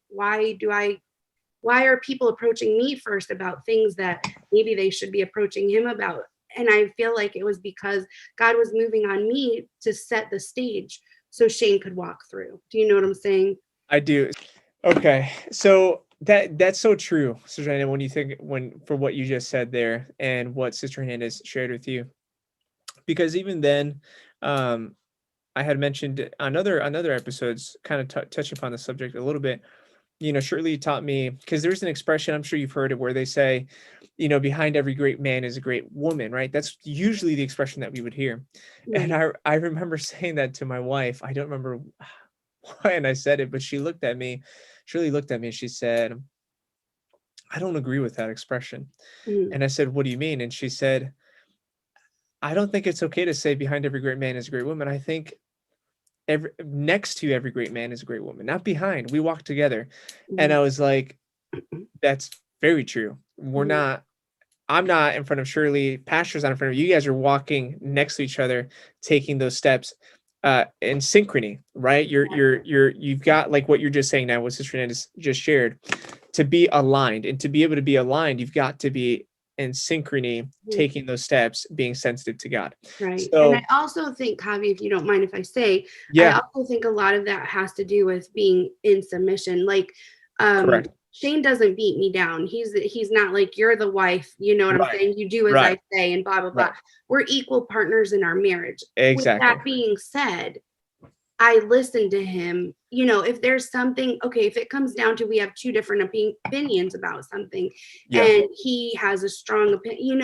are people approaching me first about things that maybe they should be approaching him about? And I feel like it was because God was moving on me to set the stage so Shane could walk through. Do you know what I'm saying? I do. Okay. So that's so true, Sister Hernandez, for what you just said there and what Sister Hernandez shared with you. Because even then, I had mentioned on other episodes, kind of touch upon the subject a little bit, Shirley taught me, because there's an expression, I'm sure you've heard it, where they say, behind every great man is a great woman, right? That's usually the expression that we would hear. And Right. I remember saying that to my wife. I don't remember why, and I said it, but Shirley looked at me, and she said, I don't agree with that expression. Mm, And I said, what do you mean? And she said, I don't think it's okay to say behind every great man is a great woman. I think next to every great man is a great woman, not behind. We walk together. And mm, I was like, that's very true. mm, I'm not in front of Shirley, Pastor's not in front of you. You guys are walking next to each other, taking those steps in synchrony, right? You've got, like what you're just saying now, what Sister Hernandez just shared, to be aligned. And to be able to be aligned, you've got to be in synchrony, mm. taking those steps, being sensitive to God. Right. And I So also think, Javi, if you don't mind if I say, I yeah, also think a lot of that has to do with being in submission. Like, correct. Shane doesn't beat me down. He's not like, you're the wife, you know what I'm Right, saying? You do as right, I say and blah, blah, blah. right. We're equal partners in our marriage. With that Exactly. being said, I listen to him. If there's something, okay, if it comes down to we have two different opinions about something Yeah, and he has a strong opinion,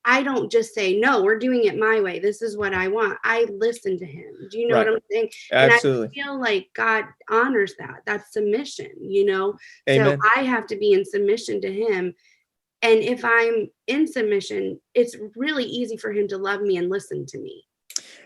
I don't just say, no, we're doing it my way. This is what I want. I listen to him. Do you know what right. I'm saying? And I Absolutely. feel like God honors that. That's submission, So Amen. I have to be in submission to him. And if I'm in submission, it's really easy for him to love me and listen to me.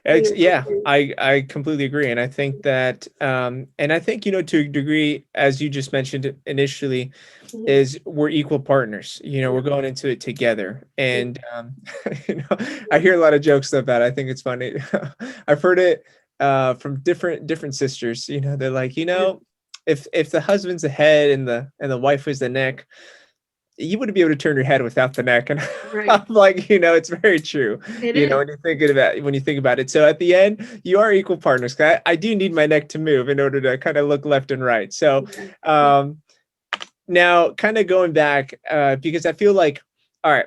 You know what Yeah, I'm I completely agree. And I think that, and I think, to a degree, as you just mentioned initially, saying? is we're equal partners. We're going into it together. Mhm. And, I hear a lot of jokes about it. I think it's funny. I've heard it from different sisters. They're like, if the husband's the head and the wife is the neck, you wouldn't be able to turn your head without the neck. And I'm Right. like, it's very true. It is. When you think about it. So at the end, you are equal partners. I do need my neck to move in order to kind of look left and right. So Yeah. now kind of going back, because I feel like, all right,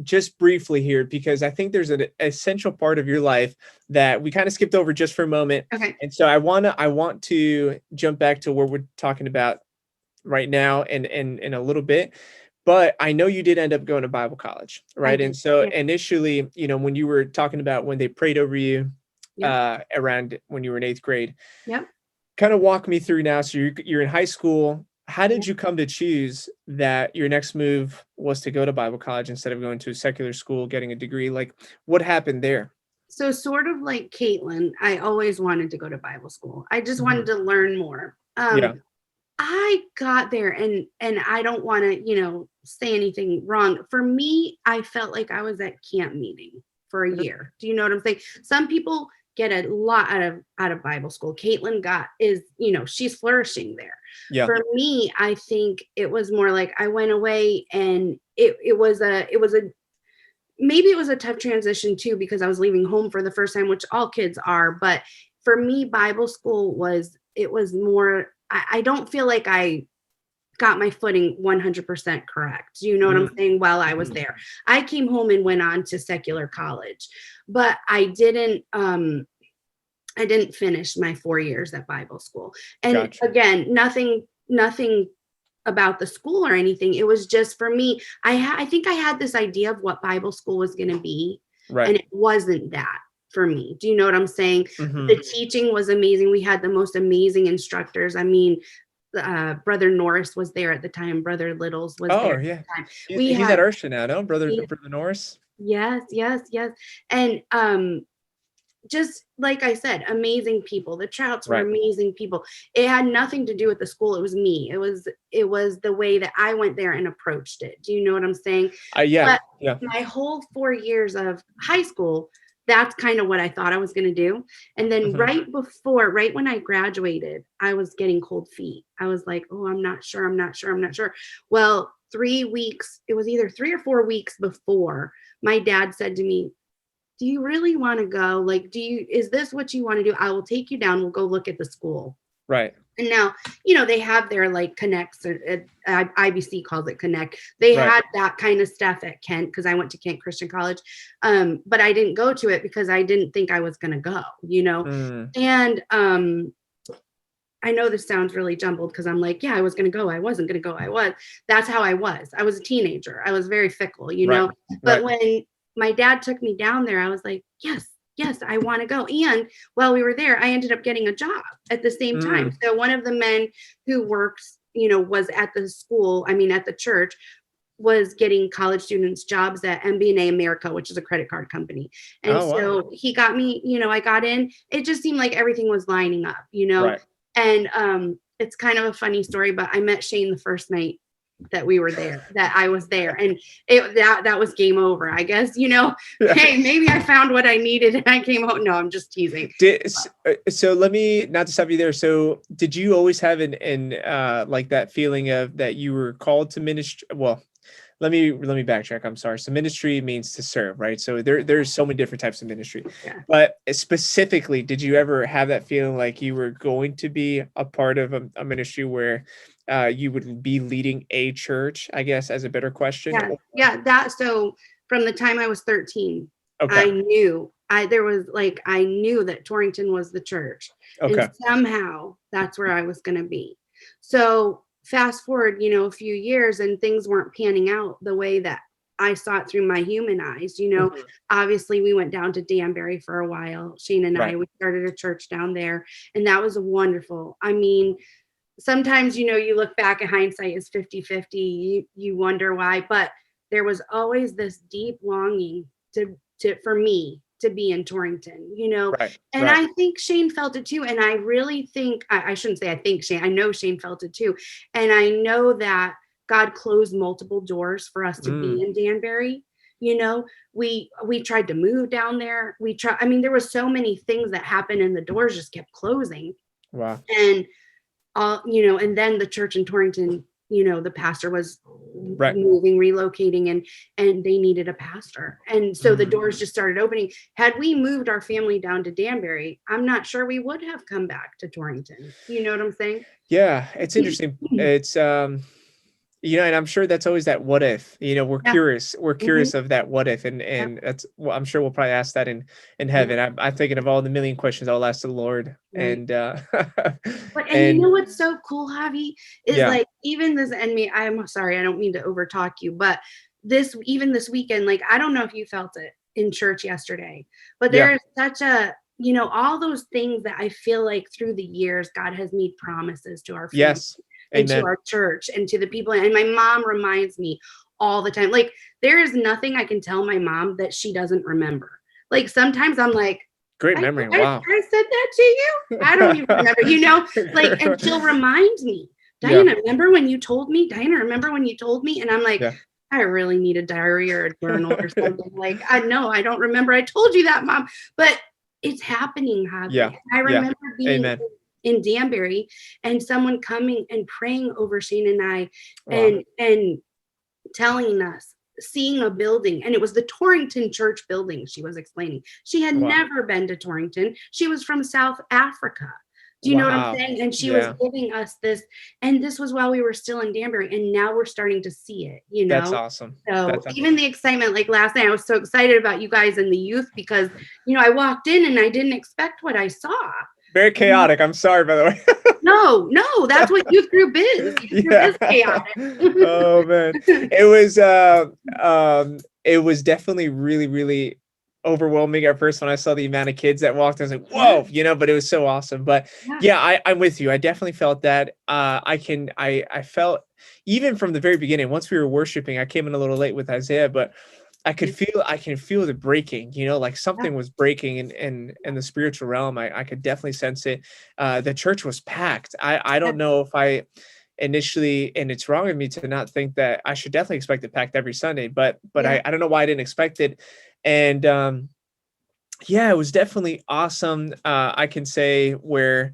just briefly here, because I think there's an essential part of your life that we kind of skipped over just for a moment. Okay. And so I want to jump back to where we're talking about right now and in a little bit. But I know you did end up going to Bible college, I right? And did. so Yeah. initially, when you were talking about when they prayed over you Yep. around when you were in 8th grade, Yep. kind of walk me through now. So you're in high school. How did Yep. you come to choose that your next move was to go to Bible college instead of going to a secular school, getting a degree? Like, what happened there? So sort of like Caitlin, I always wanted to go to Bible school. I just Mhm. wanted to learn more. Yeah. I got there and I don't want to, say anything wrong. For me, I felt like I was at camp meeting for a year. Do you know what I'm saying? Some people get a lot out of Bible school. Caitlin she's flourishing there. Yeah. For me, I think it was more like I went away and it was a maybe it was a tough transition too, because I was leaving home for the first time, which all kids are. But for me, Bible school was more, I don't feel like I got my footing 100% correct. You know what I'm saying? While I was there, I came home and went on to secular college, but I didn't finish my 4 years at Bible school. And Gotcha. again, nothing about the school or anything. It was just for me. I think I had this idea of what Bible school was going to be, Right. and it wasn't that for me. Do you know what I'm saying? Mhm. The teaching was amazing. We had the most amazing instructors. I mean, Brother Norris was there at the time. Brother Littles was Oh, there at yeah. the time. We He's had at Urshan now, no? Brother he- Norris? yes, yes, yes. And just like I said, amazing people. The Trouts were Right. amazing people. It had nothing to do with the school. It was me. It was the way that I went there and approached it. Do you know what I'm saying? Yeah. But Yeah. my whole 4 years of high school, that's kind of what I thought I was going to do. And then Mhm. right when I graduated, I was getting cold feet. I was like, oh, I'm not sure. Well, it was either 3 or 4 weeks before, my dad said to me, do you really want to go? Like, is this what you want to do? I will take you down. We'll go look at the school. Right. And now, they have their like connects, or IBC calls it connect. They Right. had that kind of stuff at Kent, because I went to Kent Christian College. But I didn't go to it because I didn't think I was going to go, Mm. and I know this sounds really jumbled because I'm like, yeah, I was going to go. I wasn't going to go. I was. That's how I was. I was a teenager. I was very fickle, you know. But when my dad took me down there, I was like, yes, I want to go. And while we were there, I ended up getting a job at the same time. So one of the men who works, you know, was at the school, I mean, at the church, was getting college students jobs at MBNA America, which is a credit card company. And so he got me, you know, I got in. It just seemed like everything was lining up, you know. And it's kind of a funny story, but I met Shane the first night that we were there, that I was there, and that was game over, I guess, you know. Hey, maybe I found what I needed and I came home. No, I'm just teasing. So let me, not to stop you there. So did you always have an like that feeling of that you were called to ministry? Well, let me backtrack. I'm sorry. So ministry means to serve, right? So there's so many different types of ministry. But specifically, did you ever have that feeling like you were going to be a part of a ministry where you would be leading a church, I guess, as a better question? So from the time I was 13, I knew I knew that Torrington was the church. And somehow that's where I was going to be. So fast forward, you know, a few years, and things weren't panning out the way that I saw it through my human eyes. You know, obviously we went down to Danbury for a while. Shane and I, we started a church down there, and that was wonderful. I mean, sometimes, you know, you look back, at hindsight is 50-50. You wonder why, but there was always this deep longing for me to be in Torrington, you know. I think Shane felt it too. And I really think, I shouldn't say I think Shane, I know Shane felt it too. And I know that God closed multiple doors for us to be in Danbury. You know, we tried to move down there. I mean, there was so many things that happened and the doors just kept closing. And you know, and then the church in Torrington, you know, the pastor was moving, relocating, and they needed a pastor. And so the doors just started opening. Had we moved our family down to Danbury, I'm not sure we would have come back to Torrington. You know what I'm saying? Yeah, it's interesting. It's, you know, and I'm sure that's always that what if, you know, we're curious of that what if, and that's, well, I'm sure we'll probably ask that in heaven. I'm thinking of all the million questions I'll ask the Lord. And you know what's so cool, Javi, is like, even this, and me, I'm sorry, I don't mean to overtalk you, but this weekend, like, I don't know if you felt it in church yesterday, but there's such a, you know, all those things that I feel like through the years, God has made promises to our family. And to our church and to the people. And my mom reminds me all the time. Like, there is nothing I can tell my mom that she doesn't remember. Like, sometimes I'm like, great memory. Wow. I said that to you. I don't even remember, you know, like, and she'll remind me, Diana, remember when you told me? Diana, remember when you told me? And I'm like, I really need a diary or a journal or something. Like, I know I don't remember. I told you that, Mom, but it's happening, Javi. I remember being in Danbury and someone coming and praying over Shane and I and telling us, seeing a building, and it was the Torrington church building. She was explaining she had never been to Torrington. She was from South Africa. Do you know what I'm saying? And she was giving us this, and this was while we were still in Danbury, and now we're starting to see it, you know. That's awesome. So even the excitement, like last night, I was so excited about you guys and the youth because, you know, I walked in and I didn't expect what I saw. Very chaotic. I'm sorry, by the way. No, that's what youth group is. Youth group is chaotic. Oh man, it was definitely really, really overwhelming at first when I saw the amount of kids that walked. I was like, whoa, you know. But it was so awesome. But I'm with you. I definitely felt that. I felt even from the very beginning. Once we were worshiping, I came in a little late with Isaiah, but I can feel the breaking, you know, like something was breaking in the spiritual realm. I could definitely sense it. The church was packed. I don't know if I initially, and it's wrong of me to not think that I should definitely expect it packed every Sunday, but I don't know why I didn't expect it. And it was definitely awesome. I can say where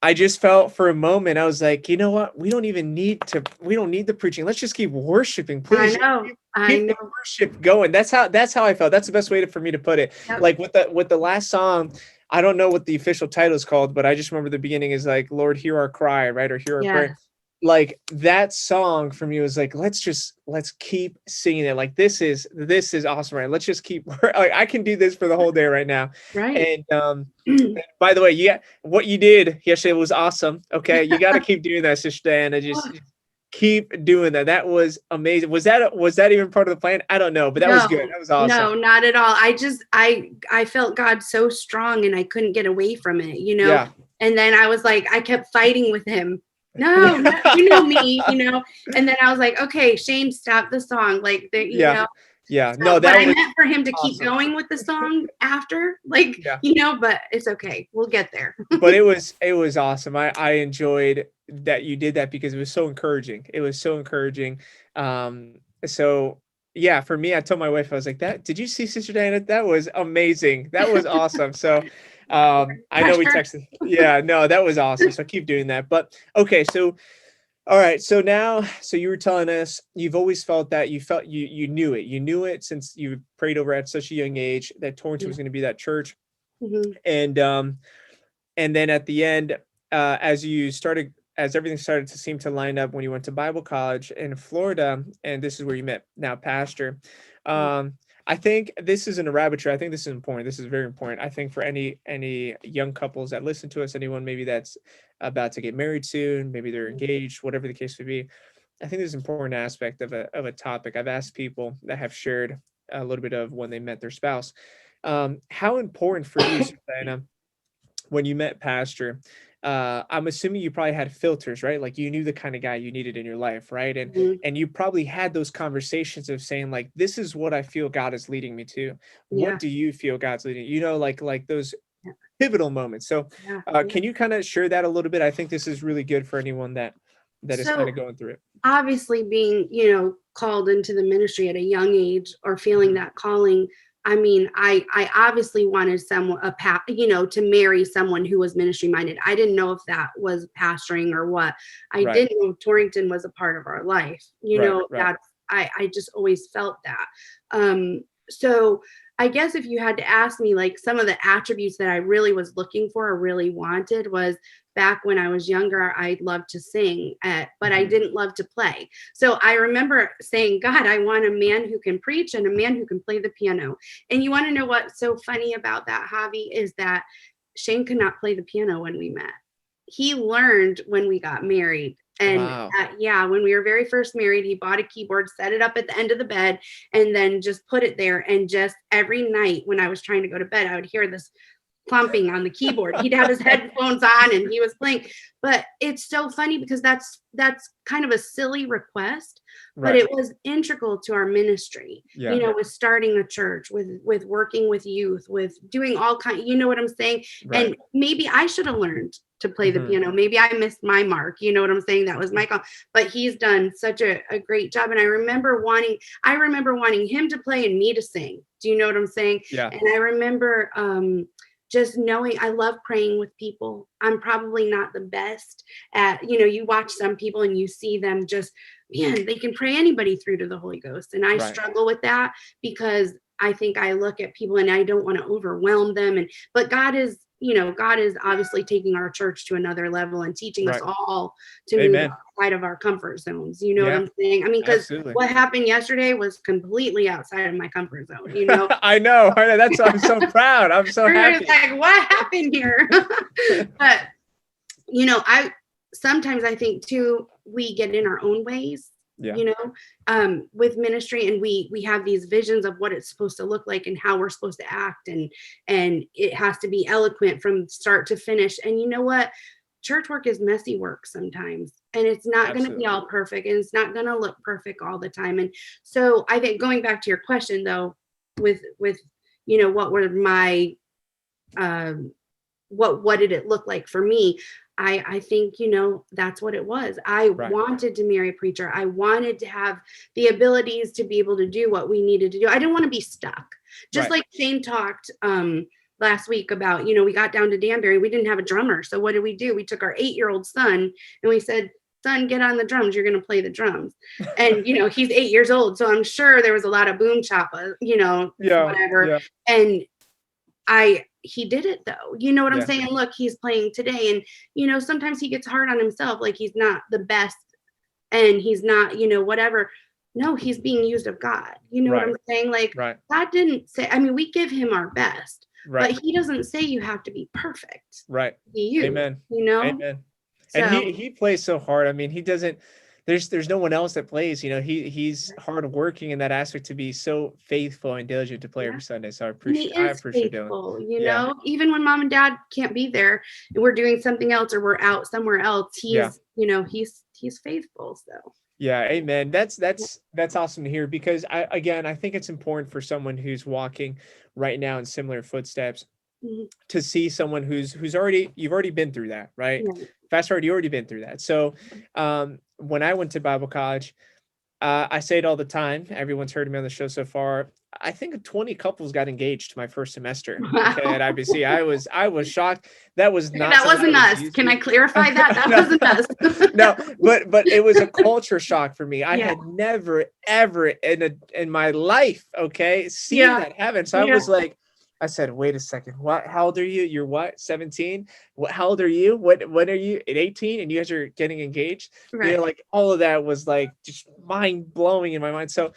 I just felt for a moment, I was like, you know what? We don't need the preaching. Let's just keep worshiping, please. I know. The worship going. That's how I felt. That's the best way for me to put it. Like with the last song, I don't know what the official title is called, but I just remember the beginning is like, Lord, hear our cry, right? Or hear our prayer. like that song for me was like, let's keep singing it. Like, this is awesome, right? Let's just keep, like, I can do this for the whole day right now. Right. And by the way, yeah, what you did yesterday was awesome. Okay. You got to keep doing that, Sister Diana. Just keep doing that. That was amazing. Was that even part of the plan? I don't know, but that was good. That was awesome. No, not at all. I felt God so strong and I couldn't get away from it, you know? Yeah. And then I was like, I kept fighting with him. No, you know me, you know? And then I was like, okay, Shane, stop the song. Like, you know? Yeah. So, No, but I was meant for him to awesome. keep going with the song after, like, you know, but it's okay. We'll get there. But it was awesome. I enjoyed that you did that because it was so encouraging. It was so encouraging. So yeah, for me, I told my wife, I was like, did you see Sister Diana? That was amazing. That was awesome. So I know we texted. Yeah, no, that was awesome. So keep doing that. But okay, so all right. So now, so you were telling us you've always felt that you knew it. You knew it since you prayed over at such a young age that Torrington was going to be that church. And then at the end, as everything started to seem to line up when you went to Bible college in Florida, and this is where you met now Pastor. I think this isn't a rabbit trail. I think this is important. This is very important. I think for any young couples that listen to us, anyone maybe that's about to get married soon, maybe they're engaged, whatever the case may be. I think there's an important aspect of a topic. I've asked people that have shared a little bit of when they met their spouse. How important for you, Susanna, when you met Pastor, I'm assuming you probably had filters, right? Like you knew the kind of guy you needed in your life, right? And you probably had those conversations of saying like, this is what I feel God is leading me to. What do you feel God's leading? You know, like those pivotal moments. So can you kind of share that a little bit? I think this is really good for anyone that is kind of going through it. Obviously being, you know, called into the ministry at a young age or feeling that calling, I mean, I obviously wanted to marry someone who was ministry minded. I didn't know if that was pastoring or what. I didn't know Torrington was a part of our life. You know, that's, I just always felt that. So I guess if you had to ask me, like some of the attributes that I really was looking for or really wanted was back when I was younger, I loved to sing, but I didn't love to play. So I remember saying, God, I want a man who can preach and a man who can play the piano. And you want to know what's so funny about that, Javi, is that Shane could not play the piano when we met. He learned when we got married. And when we were very first married, he bought a keyboard, set it up at the end of the bed, and then just put it there. And just every night when I was trying to go to bed, I would hear this clumping on the keyboard. He'd have his headphones on and he was playing. But it's so funny because that's kind of a silly request, but it was integral to our ministry, you know, with starting a church, with working with youth, with doing all kinds, you know what I'm saying? And maybe I should have learned to play the piano. Maybe I missed my mark. You know what I'm saying? That was my call, but he's done such a great job. And I remember wanting him to play and me to sing. Do you know what I'm saying? Yeah. And I remember, just knowing I love praying with people. I'm probably not the best at, you know, you watch some people and you see them just, man, they can pray anybody through to the Holy Ghost. And I struggle with that because I think I look at people and I don't want to overwhelm them. But God is obviously taking our church to another level and teaching us all to move outside of our comfort zones. You know what I'm saying? I mean, because what happened yesterday was completely outside of my comfort zone, you know? I know. That's why I'm so proud. I'm so happy. Like, what happened here? But, you know, sometimes I think too, we get in our own ways. You know, with ministry, and we have these visions of what it's supposed to look like and how we're supposed to act, and it has to be eloquent from start to finish. And you know what? Church work is messy work sometimes, and it's not going to be all perfect, and it's not going to look perfect all the time. And so I think going back to your question though, with you know, what were my what did it look like for me? I think, you know, that's what it was. I wanted to marry a preacher. I wanted to have the abilities to be able to do what we needed to do. I didn't want to be stuck. Just like Shane talked last week about, you know, we got down to Danbury. We didn't have a drummer. So what did? We took our 8-year-old son and we said, son, get on the drums. You're going to play the drums. And, you know, he's 8 years old. So I'm sure there was a lot of boom choppa, you know, whatever. Yeah. And he did it though. You know what I'm saying? Look, he's playing today. And, you know, sometimes he gets hard on himself. Like he's not the best and he's not, whatever. No, he's being used of God. You know what I'm saying? Like, God didn't say, I mean, we give him our best, but he doesn't say you have to be perfect. Right. You, Amen. Amen. So, and he plays so hard. I mean, he doesn't, there's no one else that plays, he's hardworking in that aspect to be so faithful and diligent to play every Sunday. So I appreciate faithful, even when mom and dad can't be there and we're doing something else or we're out somewhere else, he's, he's faithful. So yeah, amen. That's awesome to hear, because I think it's important for someone who's walking right now in similar footsteps to see someone who's you've already been through that, right? Fast forward, you already been through that. So when I went to Bible college, I say it all the time. Everyone's heard me on the show so far. I think 20 couples got engaged my first semester at IBC. I was shocked. That was not. That wasn't us. Can I clarify that? That wasn't us. No, but it was a culture shock for me. I had never ever in my life, seen that happen. So I was like, I said, wait a second. What? How old are you? You're what? 17? How old are you? When are you? At 18? And you guys are getting engaged? Right. Like all of that was like just mind blowing in my mind. So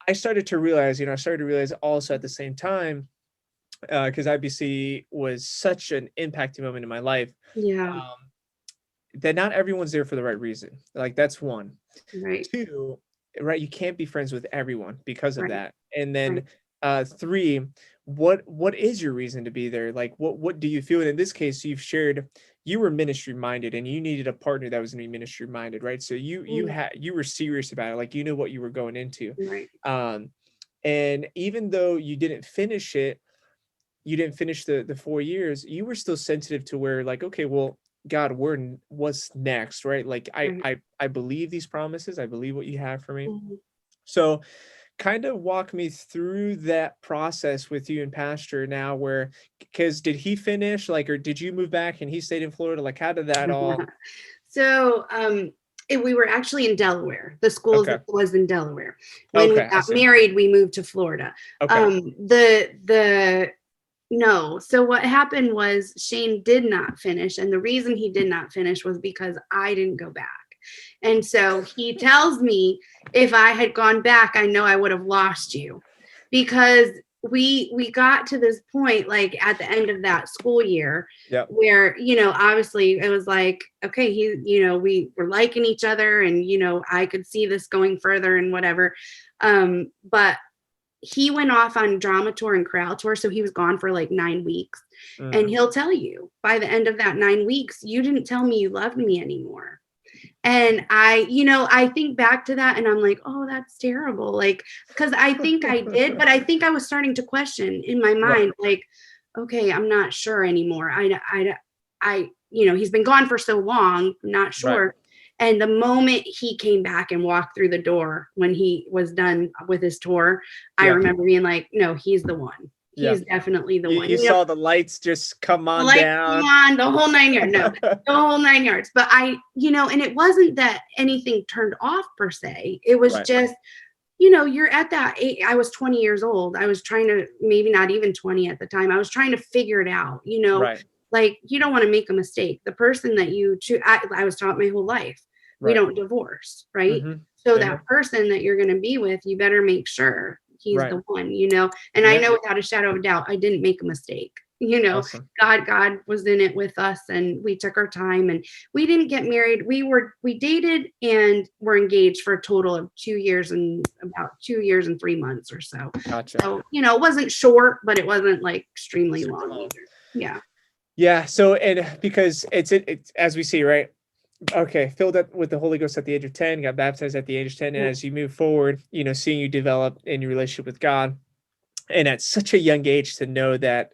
I started to realize, also at the same time, because IBC was such an impacting moment in my life. That not everyone's there for the right reason. Like that's one. Right. Two, right? You can't be friends with everyone because of that. And then 3, what is your reason to be there? Like what do you feel? And in this case, you've shared you were ministry minded and you needed a partner that was going to be ministry minded, right? So you were serious about it, like you knew what you were going into. Right. And even though you didn't finish the 4 years, you were still sensitive to where like, okay, well, God, what's next, right? Like I believe these promises, I believe what you have for me. So kind of walk me through that process with you and Pastor now, because did he finish, like, or did you move back and he stayed in Florida? Like, how did that all? So, we were actually in Delaware. The school was in Delaware. When we got married, we moved to Florida. No. So what happened was Shane did not finish. And the reason he did not finish was because I didn't go back. And so he tells me, if I had gone back, I know I would have lost you, because we got to this point, like at the end of that school year, where, obviously it was like, okay, we were liking each other and, I could see this going further and whatever. But he went off on drama tour and chorale tour. So he was gone for like 9 weeks. And he'll tell you by the end of that 9 weeks, you didn't tell me you loved me anymore. And I think back to that and I'm like, oh, that's terrible. Like, because I think I did, but I think I was starting to question in my mind, like, okay, I'm not sure anymore. He's been gone for so long, I'm not sure. Right. And the moment he came back and walked through the door when he was done with his tour, I remember being like, no, he's the one. He's definitely the one. You saw the lights just come on down. Come on, the whole 9 yards. No, the whole 9 yards. But and it wasn't that anything turned off per se. It was just, you're at that age. I was 20 years old. I was trying to, maybe not even 20 at the time. I was trying to figure it out, like you don't want to make a mistake. The person that you choose, I was taught my whole life, we don't divorce, right? So that person that you're going to be with, you better make sure he's the one, and I know without a shadow of a doubt, I didn't make a mistake. Awesome. God was in it with us, and we took our time, and we didn't get married. We dated and were engaged for a total of 2 years and about 2 years and 3 months or so. Gotcha. So, it wasn't short, but it wasn't like extremely long either. Yeah. Yeah. So, and because it's as we see, right? Okay, filled up with the Holy Ghost at the age of 10, got baptized at the age of 10. And as you move forward, seeing you develop in your relationship with God, and at such a young age to know that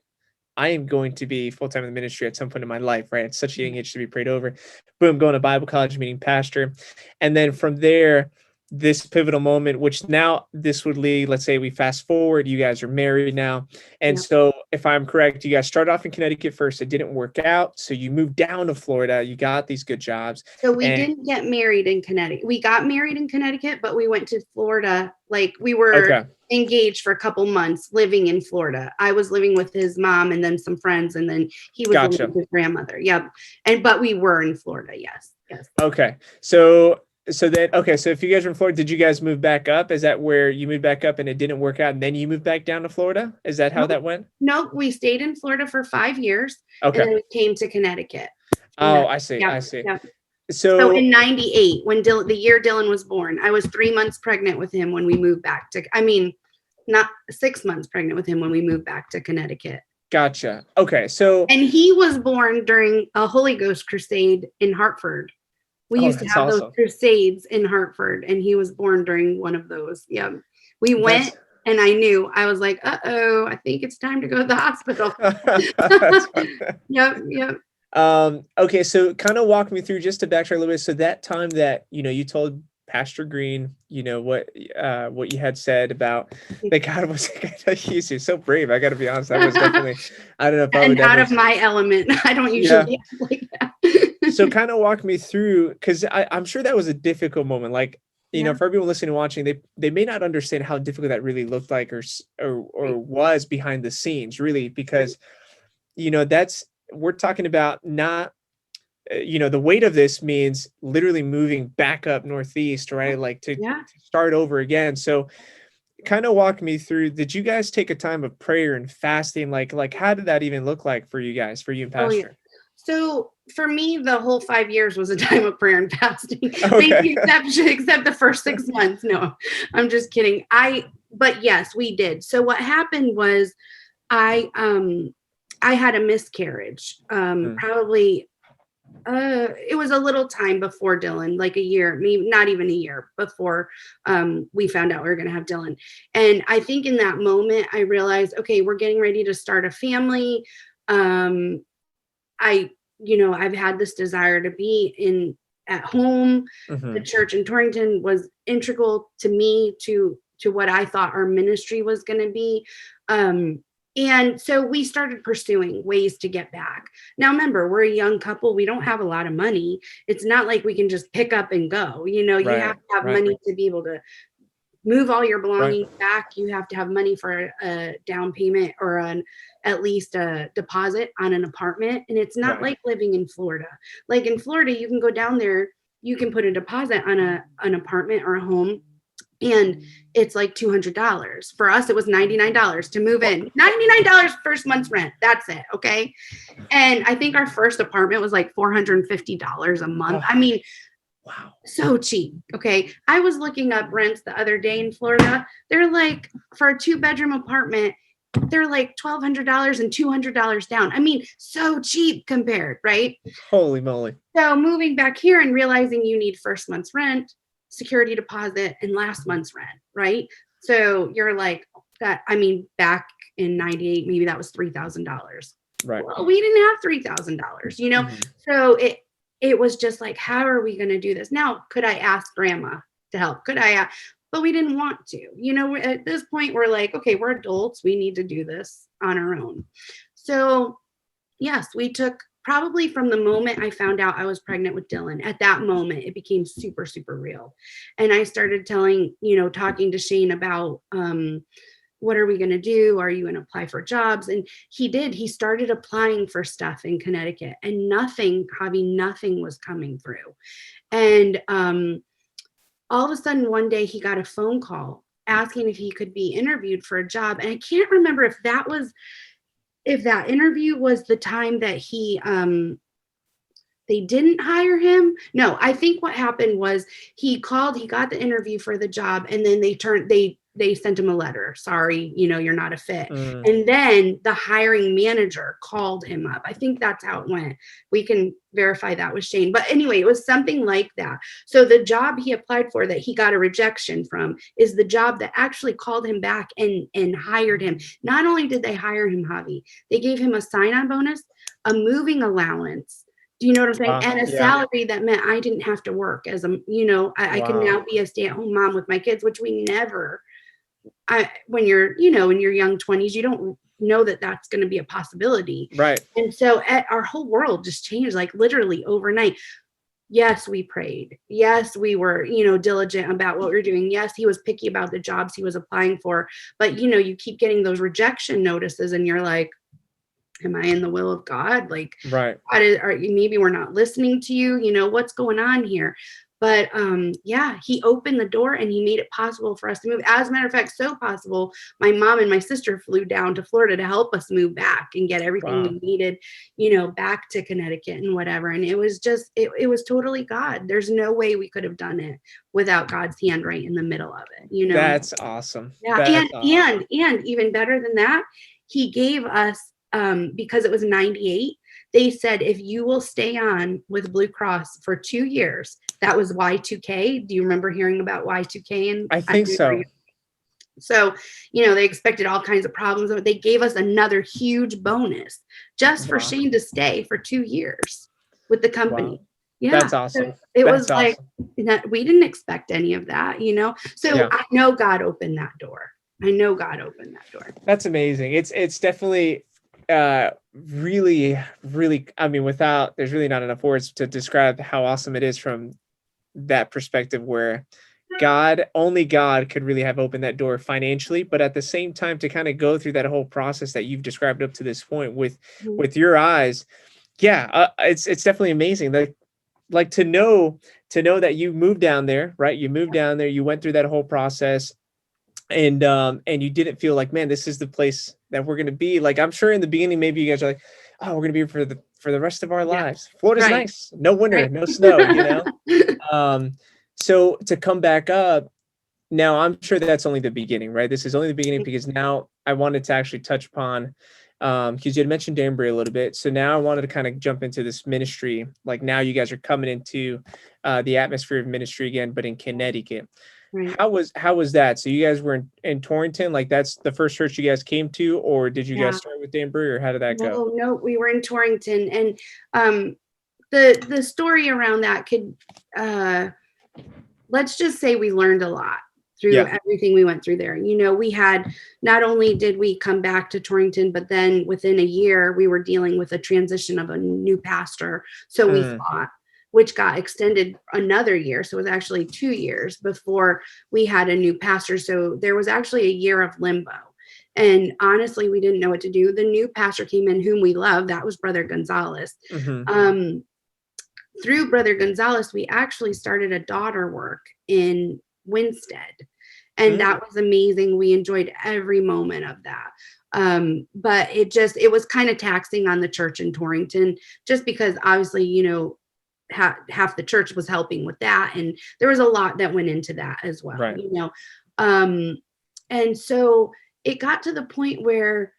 I am going to be full-time in the ministry at some point in my life, right? At such a young age to be prayed over. Boom, going to Bible college, meeting Pastor. And then from there, this pivotal moment, which now this would lead, let's say we fast forward, you guys are married now. And so if I'm correct, you guys started off in Connecticut first. It didn't work out. So you moved down to Florida. You got these good jobs. So we didn't get married in Connecticut. We got married in Connecticut, but we went to Florida. Like we were engaged for a couple months living in Florida. I was living with his mom and then some friends. And then he was living with his grandmother. Yep. But we were in Florida. Yes. Yes. Okay. So then, okay. So if you guys were in Florida, did you guys move back up? Is that where you moved back up and it didn't work out and then you moved back down to Florida? Is that how that went? Nope. We stayed in Florida for 5 years and Okay. then we came to Connecticut. Oh, I see. Yep, I see. yep. So So in 98, when the year Dylan was born, I was 3 months pregnant with him when we moved back to, not 6 months pregnant with him when we moved back to Connecticut. gotcha. Okay. So And he was born during a Holy Ghost crusade in Hartford. We used to have those crusades in Hartford, and he was born during one of those. Yeah. We went and I knew, I was like, uh-oh, I think it's time to go to the hospital. Yep. Okay, so kind of walk me through, just to backtrack a little bit. So that time that, you told Pastor Green, what you had said about that God was going to use you. So brave. I got to be honest. That was definitely, I don't know if I would out of my element. I don't usually act like that. So kind of walk me through, because I'm sure that was a difficult moment. Like, for everyone listening and watching, they may not understand how difficult that really looked like or was behind the scenes, really, because, we're talking about not, the weight of this means literally moving back up northeast, right? Like to start over again. So kind of walk me through, did you guys take a time of prayer and fasting? Like how did that even look like for you guys, for you and Pastor? Oh, yeah. So for me, the whole 5 years was a time of prayer and fasting. Okay. Maybe except the first 6 months. No, I'm just kidding. But yes, we did. So what happened was I had a miscarriage. Probably it was a little time before Dylan, like a year, maybe not even a year before we found out we were going to have Dylan. And I think in that moment, I realized, okay, we're getting ready to start a family. I've had this desire to be at home. The church in Torrington was integral to me, to what I thought our ministry was going to be. And so we started pursuing ways to get back. Now, remember, we're a young couple. We don't have a lot of money. It's not like we can just pick up and go. You have to have money to be able to move all your belongings back. You have to have money for a down payment or at least a deposit on an apartment. And it's not like living in Florida. Like in Florida, you can go down there, you can put a deposit on an apartment or a home, and it's like $200. For us, it was $99 to move in. $99 first month's rent. That's it. Okay. And I think our first apartment was like $450 a month. I mean, wow, so cheap. Okay. I was looking up rents the other day in Florida. They're like, for a 2-bedroom apartment, they're like $1,200 and $200 down. I mean, so cheap compared, right? Holy moly. So moving back here and realizing you need first month's rent, security deposit, and last month's rent, right? So you're like that. I mean, back in 98, maybe that was $3,000. Right. Well, we didn't have $3,000, So it was just like, how are we going to do this? Now, could I ask grandma to help? But we didn't want to, at this point, we're like, okay, we're adults. We need to do this on our own. So yes, we took, probably from the moment I found out I was pregnant with Dylan, at that moment, it became super, super real. And I started talking to Shane about, what are we going to do? Are you going to apply for jobs? And he started applying for stuff in Connecticut, and nothing was coming through. And, all of a sudden one day he got a phone call asking if he could be interviewed for a job. And I can't remember if that interview was the time that they didn't hire him. No, I think what happened was he got the interview for the job, and then they sent him a letter. Sorry, you're not a fit. And then the hiring manager called him up. I think that's how it went. We can verify that with Shane. But anyway, it was something like that. So the job he applied for that he got a rejection from is the job that actually called him back and hired him. Not only did they hire him, Javi, they gave him a sign-on bonus, a moving allowance. Do you know what I'm saying? And a salary that meant I didn't have to work I can now be a stay-at-home mom with my kids, which we never. When you're, in your young 20s, you don't know that that's going to be a possibility. Right. And so our whole world just changed, like literally overnight. Yes, we prayed. Yes, we were, diligent about what we were doing. Yes, he was picky about the jobs he was applying for. But, you keep getting those rejection notices and you're like, am I in the will of God? Like, Right. maybe we're not listening to you, what's going on here? But yeah, he opened the door and he made it possible for us to move. As a matter of fact, so possible, my mom and my sister flew down to Florida to help us move back and get everything Wow. we needed, back to Connecticut and whatever. And it was just, it was totally God. There's no way we could have done it without God's hand right in the middle of it, That's awesome. Yeah. That's awesome. And even better than that, he gave us, because it was 98, they said, if you will stay on with Blue Cross for 2 years, that was Y2K. Do you remember hearing about Y2K? And I think so. So, they expected all kinds of problems. They gave us another huge bonus just for Shane to stay for 2 years with the company. Wow. Yeah. That's awesome. So it That's was like, we didn't expect any of that, So Yeah. I know God opened that door. That's amazing. It's definitely really, really, I mean, there's really not enough words to describe how awesome it is from that perspective, where only God could really have opened that door financially, but at the same time to kind of go through that whole process that you've described up to this point with your eyes. Yeah. It's definitely amazing. Like to know that you moved down there, right? You moved down there, you went through that whole process, and you didn't feel like, man, this is the place that we're going to be. Like, I'm sure in the beginning, maybe you guys are like, oh, we're going to be here for the rest of our lives. Florida's nice. No winter, no snow, So to come back up now, I'm sure that's only the beginning, right? This is only the beginning, because now I wanted to actually touch upon, because you had mentioned Danbury a little bit. So now I wanted to kind of jump into this ministry. Like, now you guys are coming into the atmosphere of ministry again, but in Connecticut. Right. How was that? So you guys were in Torrington, like that's the first church you guys came to, or did you guys start with Danbury, or how did that go? No, we were in Torrington, and the story around that could, let's just say we learned a lot through everything we went through there. We had, not only did we come back to Torrington, but then within a year we were dealing with a transition of a new pastor. So we thought, which got extended another year. So it was actually 2 years before we had a new pastor. So there was actually a year of limbo. And honestly, we didn't know what to do. The new pastor came in, whom we love. That was Brother Gonzalez. Through Brother Gonzalez, we actually started a daughter work in Winstead. And that was amazing. We enjoyed every moment of that. But it was kind of taxing on the church in Torrington, just because obviously, half the church was helping with that. And there was a lot that went into that as well, right. And so it got to the point where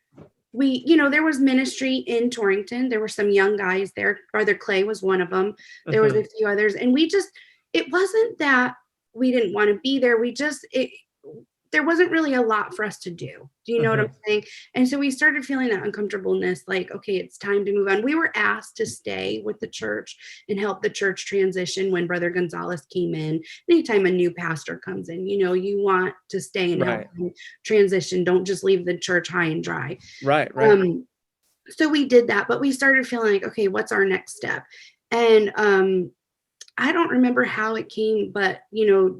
there was ministry in Torrington. There were some young guys there. Brother Clay was one of them. There was a few others. And it wasn't that we didn't want to be there. There wasn't really a lot for us to do. Do you know what I'm saying? And so we started feeling that uncomfortableness, like, okay, it's time to move on. We were asked to stay with the church and help the church transition when Brother Gonzalez came in. Anytime a new pastor comes in, you want to stay and help them transition. Don't just leave the church high and dry. Right. So we did that, but we started feeling like, okay, what's our next step? And I don't remember how it came, but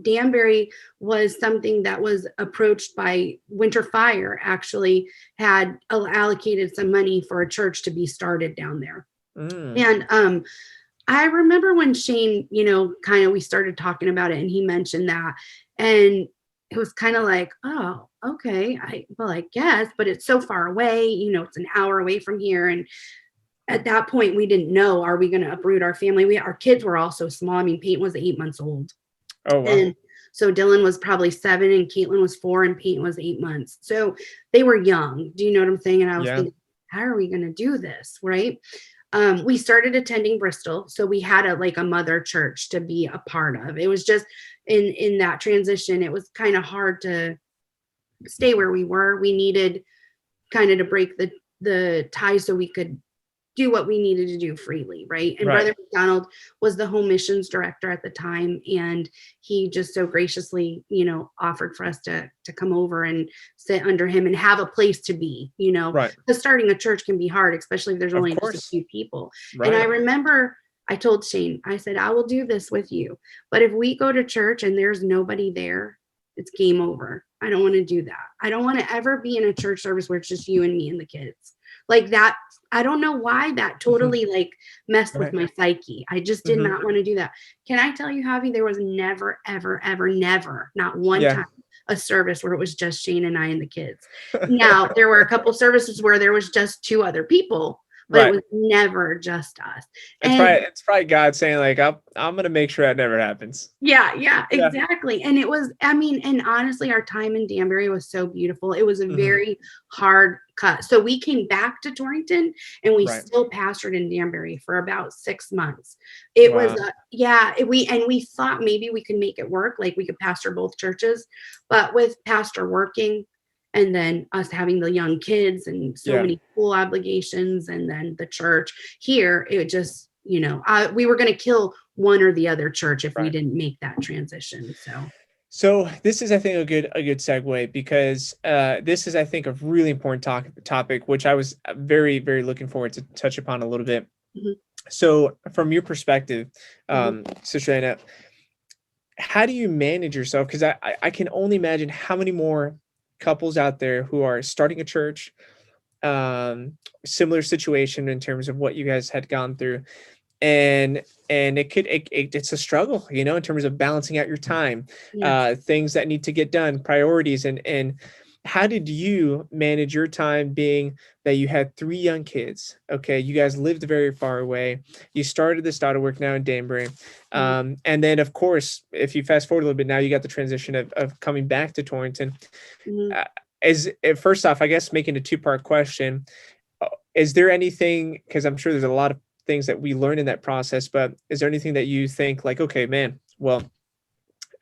Danbury was something that was approached by Winter Fire, actually had allocated some money for a church to be started down there. And I remember when Shane, we started talking about it, and he mentioned that, and it was kind of like, oh, okay, I guess, but it's so far away, it's an hour away from here. And at that point, we didn't know, are we going to uproot our family? Our kids were all so small. I mean, Peyton was 8 months old. Oh, wow. And so Dylan was probably 7, and Caitlin was 4, and Peyton was 8 months. So they were young. Do you know what I'm saying? And I was thinking, how are we going to do this? Right. We started attending Bristol. So we had a mother church to be a part of. It was just in that transition, it was kind of hard to stay where we were. We needed kind of to break the tie so we could do what we needed to do freely, right? And Brother McDonald was the home missions director at the time, and he just so graciously, offered for us to come over and sit under him and have a place to be, because starting a church can be hard, especially if there's only just a few people. And I remember I told Shane, I said, I will do this with you, but if we go to church and there's nobody there, it's game over. I don't want to do that. I don't want to ever be in a church service where it's just you and me and the kids. Like that I don't know why that totally like messed with my psyche. I just did not want to do that. Can I tell you, Javi, there was never, ever, ever, never, not one time a service where it was just Shane and I and the kids. Now, there were a couple services where there was just 2 other people, but it was never just us. It's probably God saying like, I'm going to make sure that never happens. Yeah, exactly. And it was, I mean, and honestly, our time in Danbury was so beautiful. It was a very hard cut. So we came back to Torrington and we still pastored in Danbury for about 6 months. It was, we thought maybe we could make it work. Like we could pastor both churches, but with pastor working and then us having the young kids and so many school obligations and then the church here, it just, we were going to kill one or the other church if we didn't make that transition. So this is, I think, a good segue, because this is, I think, a really important topic, which I was very, very looking forward to touch upon a little bit. So from your perspective, Sister Anna, how do you manage yourself? Because I can only imagine how many more couples out there who are starting a church, similar situation in terms of what you guys had gone through. And it's a struggle, in terms of balancing out your time, things that need to get done, priorities. And how did you manage your time, being that you had 3 young kids? Okay. You guys lived very far away. You started this daughter work now in Danbury. And then of course, if you fast forward a little bit, now you got the transition of coming back to Torrington. First off, I guess making a 2-part question, is there anything, because I'm sure there's a lot of things that we learn in that process, but is there anything that you think like, okay, man, well,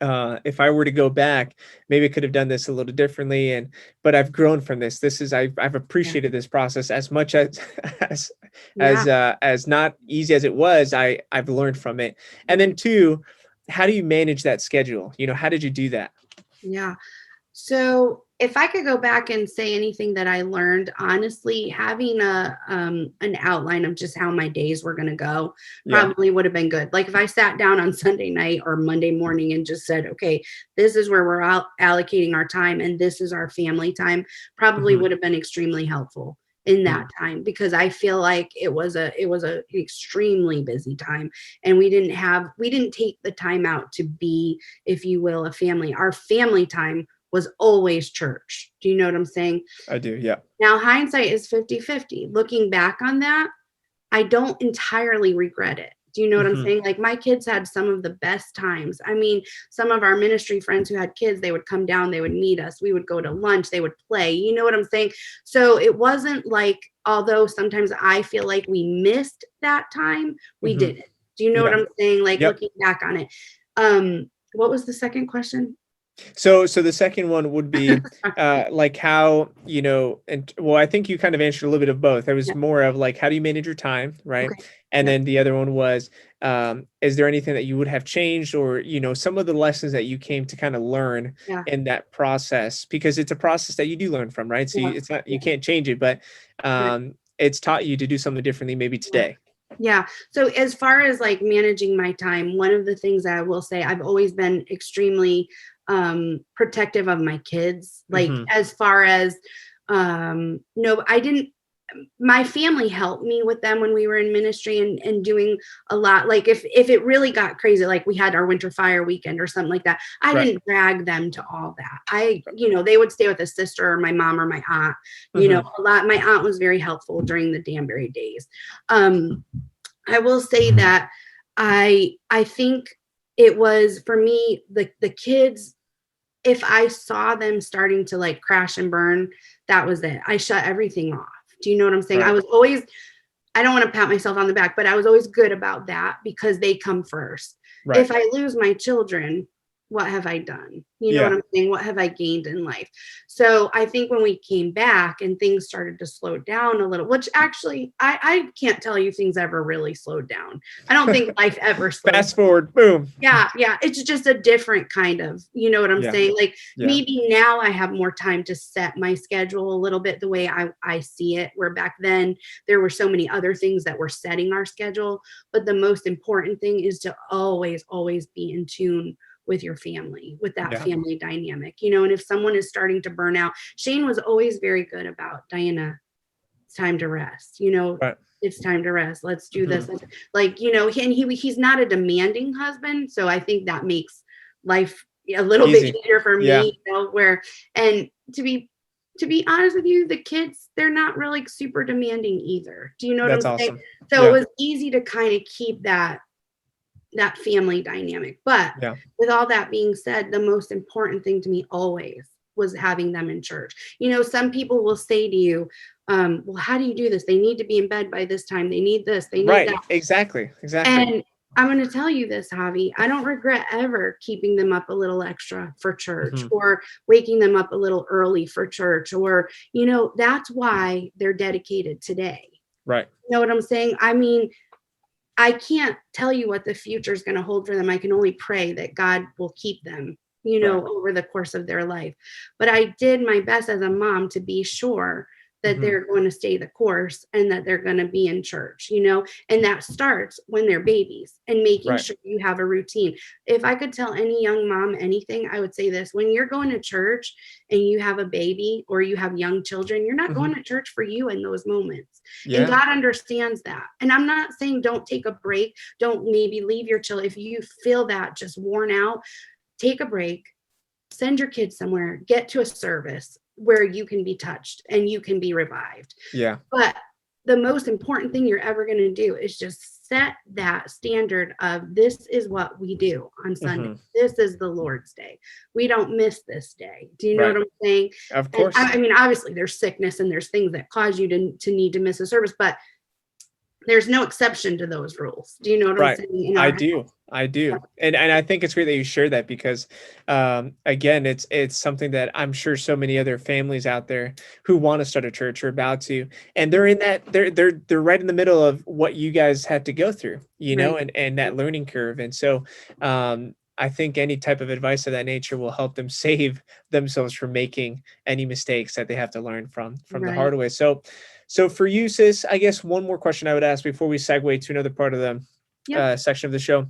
if I were to go back, maybe I could have done this a little differently, but I've grown from this. I've appreciated this process as much as not easy as it was. I've learned from it. And then 2, how do you manage that schedule? How did you do that? Yeah. So if I could go back and say anything that I learned, honestly, having an outline of just how my days were going to go probably would have been good. Like if I sat down on Sunday night or Monday morning and just said, okay, this is where we're allocating our time and this is our family time, probably would have been extremely helpful in that time, because I feel like it was a extremely busy time and we didn't take the time out to be, if you will, a family. Our family time was always church. Do you know what I'm saying? I do. Yeah. Now hindsight is 50-50. Looking back on that, I don't entirely regret it. Do you know what I'm saying? Like my kids had some of the best times. I mean, some of our ministry friends who had kids, they would come down, they would meet us. We would go to lunch, they would play. You know what I'm saying? So it wasn't like, although sometimes I feel like we missed that time, we didn't. Do you know what I'm saying? Like looking back on it. What was the second question? So the second one would be like how, I think you kind of answered a little bit of both. It was more of like, how do you manage your time? Right. Okay. And then the other one was, is there anything that you would have changed or, some of the lessons that you came to kind of learn in that process, because it's a process that you do learn from, right? So it's not, you can't change it, but it's taught you to do something differently maybe today. Yeah. So as far as like managing my time, one of the things I will say, I've always been extremely protective of my kids. Like as far as, no, I didn't, my family helped me with them when we were in ministry and doing a lot. Like if it really got crazy, like we had our winter fire weekend or something like that, I didn't drag them to all that. They would stay with a sister or my mom or my aunt, a lot. My aunt was very helpful during the Danbury days. I will say that I think it was for me, the kids, if I saw them starting to like crash and burn, that was it. I shut everything off. Do you know what I'm saying? Right. I was always, I don't want to pat myself on the back, but I was always good about that because they come first. Right. If I lose my children, what have I done? You know what I'm saying? What have I gained in life? So I think when we came back and things started to slow down a little, which actually I can't tell you things ever really slowed down. I don't think life ever slowed Fast forward, boom. Yeah. It's just a different kind of, you know what I'm saying? Like maybe now I have more time to set my schedule a little bit the way I see it, where back then there were so many other things that were setting our schedule. But the most important thing is to always, always be in tune with your family, with that family dynamic, and if someone is starting to burn out, Shane was always very good about, Diana, it's time to rest, Right. it's time to rest. Let's do this. Like, he's not a demanding husband. So I think that makes life a little Easy. bit easier for Yeah. me, and to be honest with you, the kids, they're not really super demanding either. Do you know what That's I'm saying? awesome. So Yeah. it was easy to kind of keep that family dynamic. But Yeah. with all that being said, the most important thing to me always was having them in church. Some people will say to you, well, how do you do this? They need to be in bed by this time. They need this, they need Right. that. Exactly. And I'm going to tell you this, Javi, I don't regret ever keeping them up a little extra for church or waking them up a little early for church, or, that's why they're dedicated today. Right. You know what I'm saying? I mean, I can't tell you what the future is going to hold for them. I can only pray that God will keep them, over the course of their life. But I did my best as a mom to be sure that they're going to stay the course and that they're going to be in church, and that starts when they're babies and making sure you have a routine. If I could tell any young mom anything, I would say this: when you're going to church and you have a baby or you have young children, you're not going to church for you in those moments. Yeah. And God understands that. And I'm not saying don't take a break. Don't maybe leave your children. If you feel that just worn out, take a break, send your kids somewhere, get to a service where you can be touched and you can be revived. Yeah. But the most important thing you're ever going to do is just set that standard of, this is what we do on Sunday. This is the Lord's day. We don't miss this day. Do you know what I'm saying? Of course. And I mean, obviously there's sickness and there's things that cause you to need to miss a service, but there's no exception to those rules. Do you know what I'm saying? I do. And I think it's great that you share that, because again, it's something that I'm sure so many other families out there who want to start a church are about to, and they're in that, they're right in the middle of what you guys had to go through, and that learning curve. And so I think any type of advice of that nature will help them save themselves from making any mistakes that they have to learn from the hard way. So for you, sis, I guess one more question I would ask before we segue to another part of the section of the show.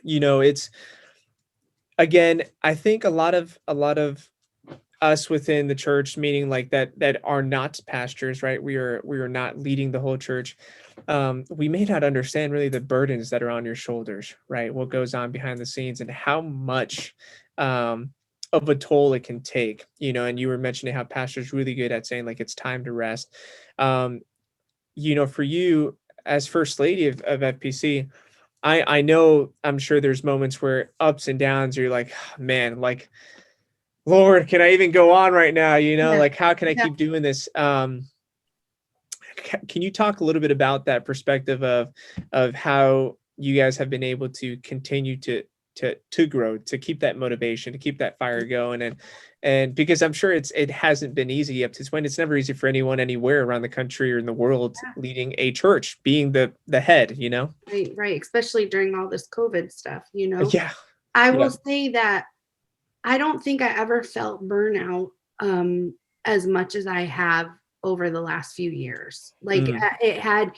It's, again, I think a lot of us within the church, meaning like that are not pastors, right? We are not leading the whole church. We may not understand really the burdens that are on your shoulders, right? What goes on behind the scenes and how much of a toll it can take, and you were mentioning how pastors really good at saying like, it's time to rest. For you as First Lady of FPC, I know, I'm sure there's moments where ups and downs, you're like, man, like, Lord, can I even go on right now? Like, how can I keep doing this? Can you talk a little bit about that perspective of how you guys have been able to continue to grow, to keep that motivation, to keep that fire going? And because I'm sure it hasn't been easy up to this point. It's never easy for anyone anywhere around the country or in the world leading a church, being the head, Right. Especially during all this COVID stuff, Yeah. I will say that I don't think I ever felt burnout as much as I have over the last few years. Like it had,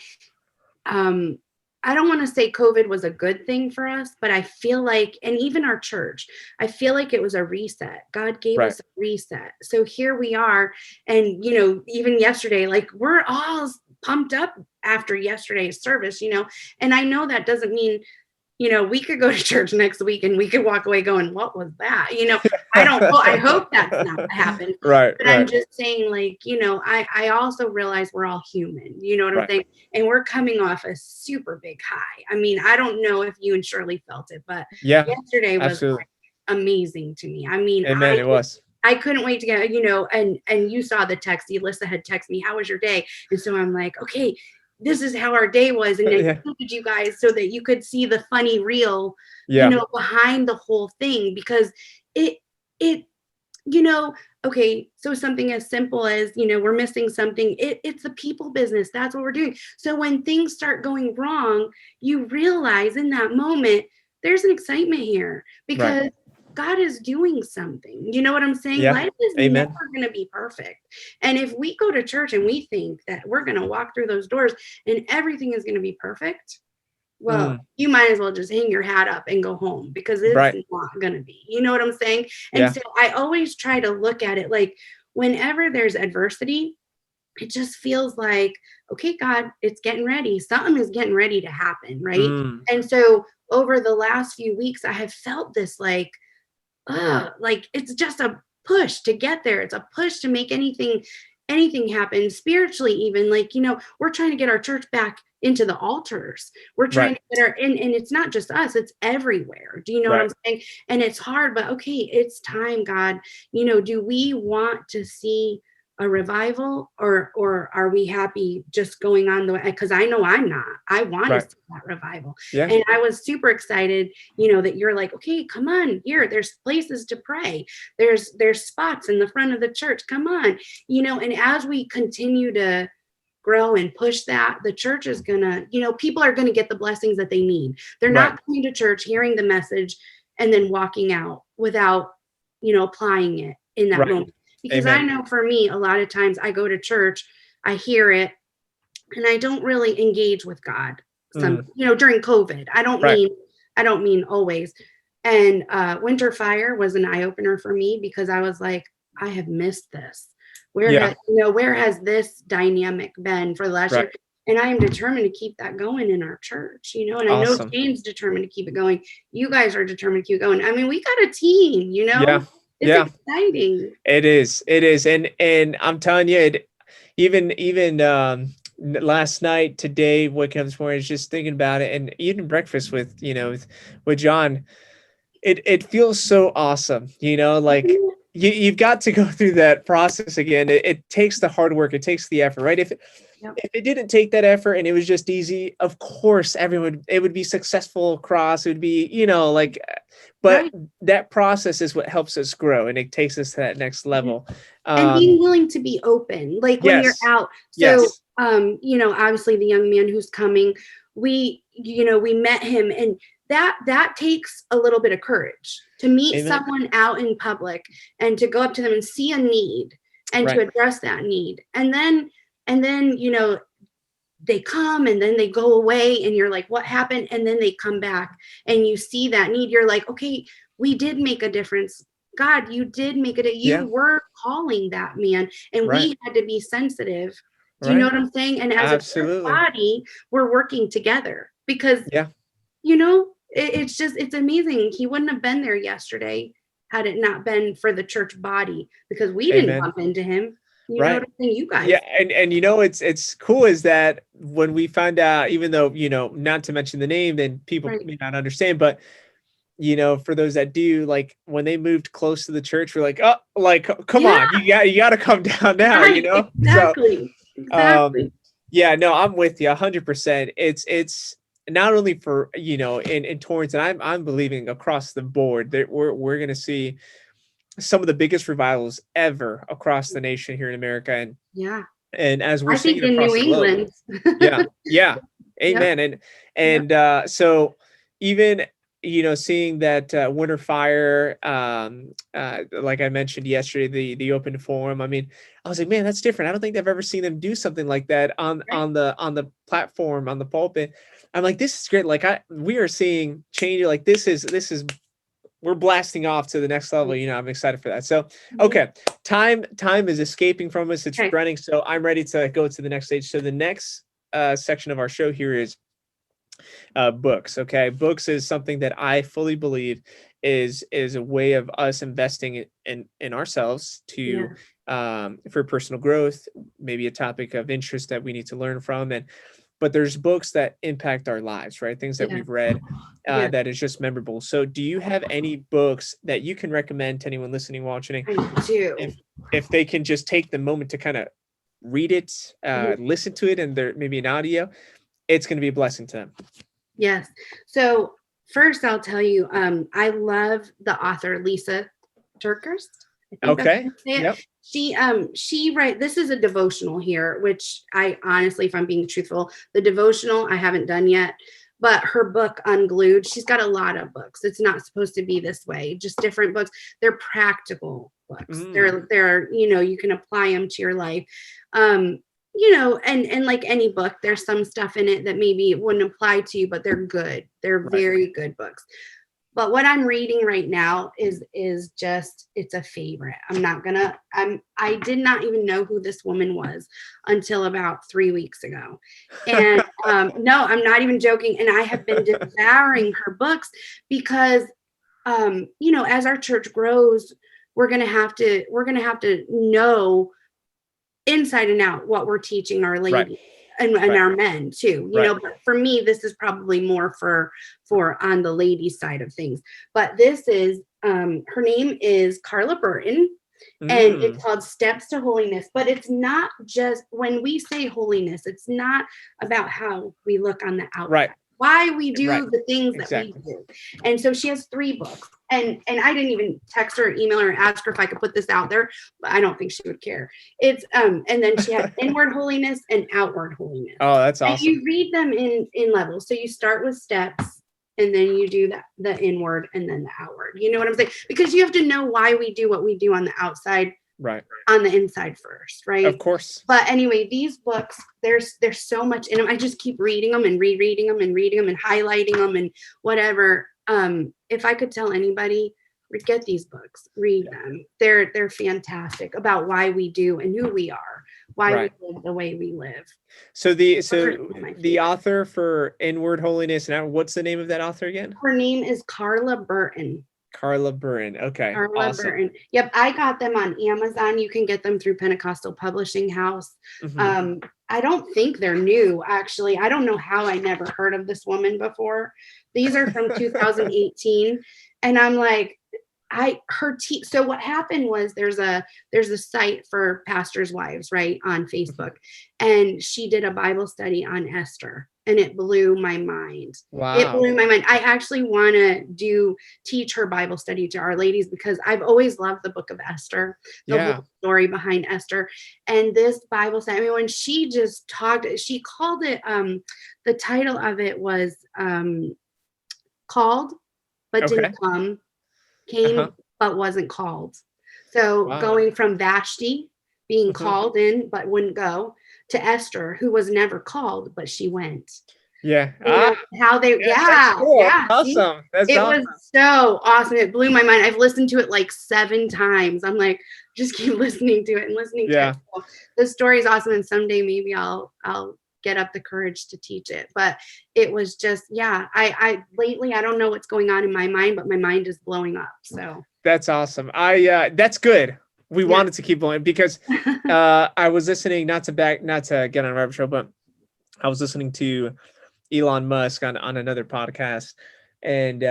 I don't want to say COVID was a good thing for us, but I feel like, and even our church, I feel like it was a reset. God gave us a reset. So here we are. And, even yesterday, like, we're all pumped up after yesterday's service, and I know that doesn't mean, we could go to church next week and we could walk away going, what was that? I don't know. I hope that's not what happened. But I'm just saying, like, I also realize we're all human, you know what I'm saying? And we're coming off a super big high. I mean, I don't know if you and Shirley felt it, but yesterday was like amazing to me. I mean, it was. I couldn't wait to get, and you saw the text, Lysa had texted me, how was your day? And so I'm like, okay, this is how our day was. And I included you guys so that you could see the funny reel, behind the whole thing, because it, okay, so something as simple as, we're missing something. It's a people business. That's what we're doing. So when things start going wrong, you realize in that moment, there's an excitement here because God is doing something. You know what I'm saying? Life is never going to be perfect. And if we go to church and we think that we're going to walk through those doors and everything is going to be perfect, well, you might as well just hang your hat up and go home, because it's not going to be. You know what I'm saying? And so I always try to look at it like, whenever there's adversity, it just feels like, okay, God, it's getting ready. Something is getting ready to happen, right? Mm, And so over the last few weeks, I have felt this like it's just a push to get there. It's a push to make anything happen spiritually, even like, we're trying to get our church back into the altars. We're trying right, to get and it's not just us, it's everywhere. Do you know what right, I'm saying? And it's hard, but okay, it's time, God. Do we want to see a revival, or are we happy just going on the way? Because I know I'm not. I want to right. see that revival. Yeah, And I was super excited, that you're like, okay, come on, here, there's places to pray. There's spots in the front of the church. Come on. And as we continue to grow and push that, the church is gonna, people are gonna get the blessings that they need. They're right, not coming to church, hearing the message, and then walking out without, applying it in that right. moment. Because I Amen. know for me, a lot of times I go to church, I hear it, and I don't really engage with God. Mm, During COVID, right. I don't mean always. And Winter Fire was an eye opener for me, because I was like, I have missed this. Yeah, Where has this dynamic been for the last right. year? And I am determined to keep that going in our church, and I know Awesome. Jane's determined to keep it going. You guys are determined to keep it going. I mean, we got a team, Yeah, it's yeah. exciting. It is. It is. And I'm telling you, even last night, today, what comes more is just thinking about it, and eating breakfast with John. It feels so awesome, like you've got to go through that process again. It takes the hard work, it takes the effort, right? Yep. If it didn't take that effort and it was just easy, of course everyone it would be successful across. It would be, but Right. that process is what helps us grow, and it takes us to that next level. And being willing to be open, like when you're Yes, out. So, yes, obviously the young man who's coming, we met him, and that takes a little bit of courage to meet amen, someone out in public and to go up to them and see a need and to right, address that need. And then, they come and then they go away, and you're like, what happened? And then they come back and you see that need. You're like, okay, we did make a difference. God, you did make it. You yeah, were calling that man, and right, we had to be sensitive. Do you know right, what I'm saying? And as a church absolutely, body, we're working together, because, yeah, it's amazing. He wouldn't have been there yesterday had it not been for the church body, because we didn't amen, bump into him. You know what right. I'm saying? You Yeah, guys. and it's cool is that when we find out, even though, not to mention the name, then people Right. may not understand, but for those that do, like when they moved close to the church, we're like, oh, like come Yeah. on, you got to come down now, Right. So Exactly. um Exactly. yeah, no, I'm with you 100%. It's not only for, in Torrance, and I'm believing across the board that we're going to see some of the biggest revivals ever across the nation here in America, Yeah. and as we're I think seeing in New across the globe. England. Yeah, yeah, Yep. amen. And Yep. so even, seeing that winter fire, like I mentioned yesterday, the open forum. I mean, I was like, man, that's different. I don't think I've ever seen them do something like that on Right. the platform, on the pulpit. I'm like, this is great. Like we are seeing change. Like this is we're blasting off to the next level. I'm excited for that. So, okay, time is escaping from us. It's Okay. running. So I'm ready to go to the next stage. So the next section of our show here is books. Okay, books is something that I fully believe is a way of us investing in ourselves to Yeah. for personal growth, maybe a topic of interest that we need to learn from. But there's books that impact our lives, right? Things that Yeah. we've read Yeah. that is just memorable. So do you have any books that you can recommend to anyone listening, watching, I do. if they can just take the moment to kind of read it, listen to it, and there maybe an audio, it's going to be a blessing to them. Yes. So first I'll tell you, I love the author Lysa TerKeurst. I think that's how Okay. you say it. Yep. She this is a devotional here, which I honestly, if I'm being truthful, the devotional I haven't done yet, but her book Unglued, she's got a lot of books. It's not supposed to be this way, just different books. They're practical books. They're you can apply them to your life. And like any book, there's some stuff in it that maybe it wouldn't apply to you, but they're good. They're Right. very good books. But what I'm reading right now is just, it's a favorite. I did not even know who this woman was until about 3 weeks ago. And no, I'm not even joking. And I have been devouring her books because, as our church grows, we're going to have to know inside and out what we're teaching our ladies. Right. And Right. our men too, but for me, this is probably more for on the ladies side of things. But this is, her name is Carla Burton, and it's called Steps to Holiness. But it's not just, when we say holiness, it's not about how we look on the outside. Right. Why we do Right. the things Exactly. that we do. And so she has 3 books. And I didn't even text her, email her, and ask her if I could put this out there, but I don't think she would care. It's and then she has inward holiness and outward holiness. Oh, that's awesome. And you read them in levels. So you start with steps, and then you do the inward and then the outward. You know what I'm saying? Because you have to know why we do what we do on the outside, right, on the inside first, right? Of course. But anyway, these books, there's so much in them. I just keep reading them and rereading them and reading them and highlighting them and whatever. If I could tell anybody, get these books, read them. They're fantastic about why we do and who we are, why we live the way we live. So the author for Inward Holiness, now what's the name of that author again? Her name is Carla Burton. Carla Burton. Okay. Carla awesome. Burton. Yep. I got them on Amazon. You can get them through Pentecostal Publishing House. I don't think they're new, actually. I don't know how I never heard of this woman before. These are from 2018. And I'm like, so what happened was there's a site for pastors' wives, right, on Facebook. And she did a Bible study on Esther. And it blew my mind. Wow. It blew my mind. I actually want to teach her Bible study to our ladies, because I've always loved the book of Esther, the whole story behind Esther. And this Bible study, I mean, when she just talked, she called it, the title of it was Called, but didn't come, came, but wasn't called. So going from Vashti being called in, but wouldn't go, to Esther, who was never called, but she went. Yeah. How they, cool. Awesome. It was so awesome. It blew my mind. I've listened to it like 7 times. I'm like, just keep listening to it and listening to it. So the story is awesome. And someday maybe I'll get up the courage to teach it. But it was just, I lately, I don't know what's going on in my mind, but my mind is blowing up. So that's awesome. That's good. We wanted to keep going because I was listening, not to get on a rabbit trail, but I was listening to Elon Musk on another podcast, and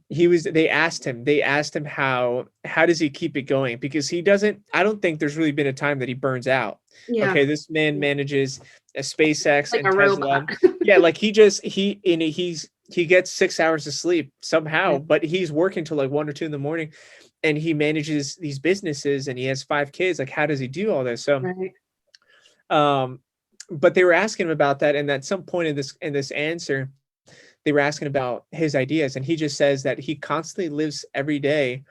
they asked him how does he keep it going, because I don't think there's really been a time that he burns out. Okay, this man manages a SpaceX like and a Tesla. robot. Like he gets 6 hours of sleep somehow, but he's working till like 1 or 2 in the morning. And he manages these businesses, and he has 5 kids. Like, how does he do all this? So, but they were asking him about that. And at some point in this answer, they were asking about his ideas. And he just says that he constantly lives every day,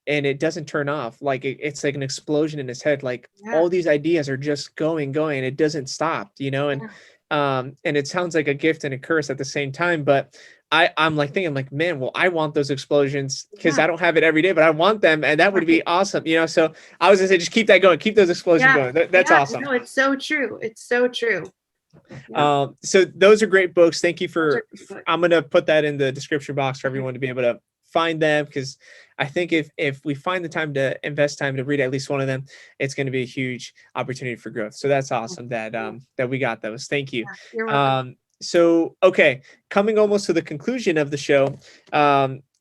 and it doesn't turn off. Like it's like an explosion in his head. Like all these ideas are just going. It doesn't stop, And, and it sounds like a gift and a curse at the same time. But I'm thinking, man, well, I want those explosions, because I don't have it every day, but I want them, and that would be awesome, So I was gonna say, just keep that going, keep those explosions going. That's awesome. No, it's so true. It's so true. So those are great books. Thank you I'm gonna put that in the description box for everyone to be able to find them, because I think if we find the time to invest time to read at least one of them, it's going to be a huge opportunity for growth. So that's awesome that we got those. Thank you. You're welcome. So, okay, coming almost to the conclusion of the show,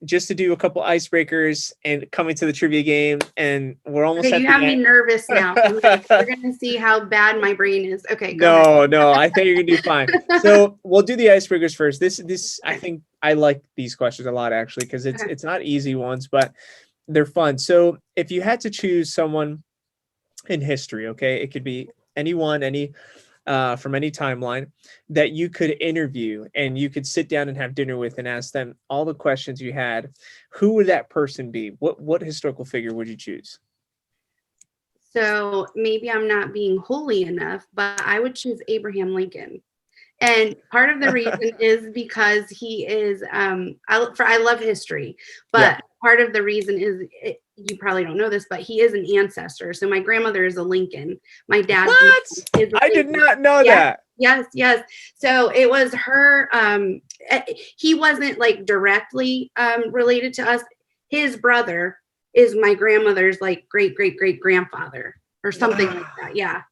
just to do a couple icebreakers and coming to the trivia game, and we're almost at the end. You have me nervous now. We're going to see how bad my brain is. Okay, go ahead. No, I think you're going to do fine. So we'll do the icebreakers first. This I think I like these questions a lot, actually, because it's not easy ones, but they're fun. So if you had to choose someone in history, okay, it could be anyone, from any timeline that you could interview and you could sit down and have dinner with and ask them all the questions you had, who would that person be? What historical figure would you choose? So maybe I'm not being holy enough, but I would choose Abraham Lincoln. And part of the reason is because he is, I love history, but part of the reason is, you probably don't know this, but he is an ancestor. So my grandmother is a Lincoln. My dad's What? is a I did Lincoln. not know that. Yes. So it was her, he wasn't like directly related to us. His brother is my grandmother's like great grandfather or something like that.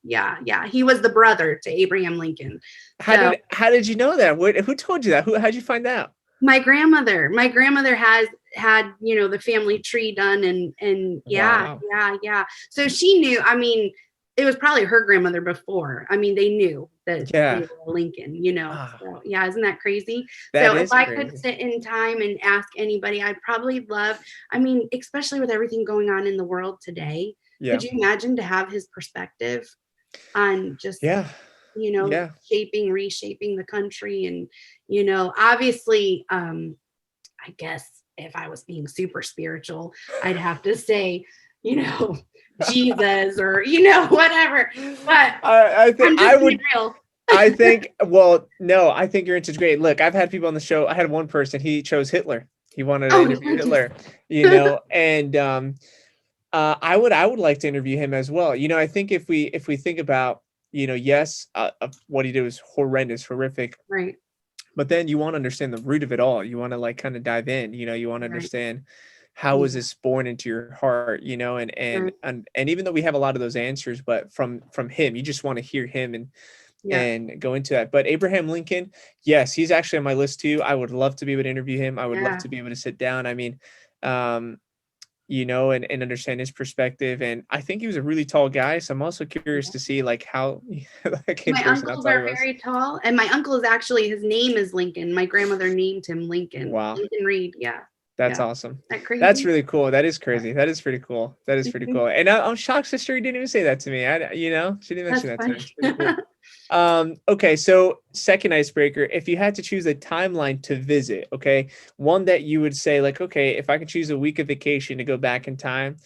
Yeah. He was the brother to Abraham Lincoln. How did you know that? Who told you that? How'd you find out? My grandmother has had, the family tree done, and Wow. yeah. So she knew, I mean, it was probably her grandmother before. I mean, they knew that they were Lincoln, So yeah, isn't that crazy? That So if is I crazy. could sit in time and ask anybody, I'd probably love, I mean, especially with everything going on in the world today, could you imagine to have his perspective on just reshaping the country? And obviously, I guess if I was being super spiritual, I'd have to say, Jesus, or whatever. But I think I'm just being real. I think, well, no, I think your answer's great. Look, I've had people on the show. I had one person, he chose Hitler. He wanted to interview Hitler, and I would like to interview him as well. I think if we think about, yes, what he did was horrendous, horrific. Right. But then you want to understand the root of it all. You want to like kind of dive in, you want to understand how was this born into your heart, and even though we have a lot of those answers, but from him, you just want to hear him and go into that. But Abraham Lincoln, yes, he's actually on my list too. I would love to be able to interview him. I would love to be able to sit down. I mean, and understand his perspective. And I think he was a really tall guy. So I'm also curious to see like how my uncles are very tall, and my uncle is actually, his name is Lincoln. My grandmother named him Lincoln. Wow. Lincoln Reed. Yeah. That's awesome. That crazy? That's really cool. That is crazy. That is pretty cool. That is pretty cool. And I'm shocked sister didn't even say that to me. She didn't mention that to me. It's pretty cool. Okay. So second icebreaker, if you had to choose a timeline to visit, okay, one that you would say like, okay, if I could choose a week of vacation to go back in time,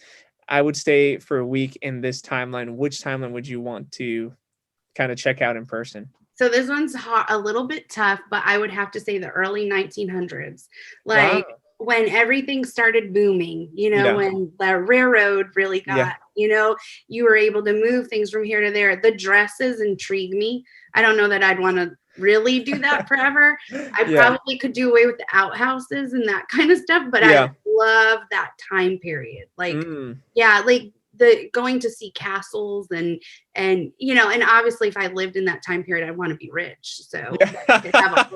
I would stay for a week in this timeline. Which timeline would you want to kind of check out in person? So this one's a little bit tough, but I would have to say the early 1900s. Like, wow. When everything started booming, when the railroad really got, you were able to move things from here to there. The dresses intrigue me. I don't know that I'd want to really do that forever. I probably could do away with the outhouses and that kind of stuff, but I love that time period. Like, like the going to see castles and obviously if I lived in that time period, I want to be rich. So have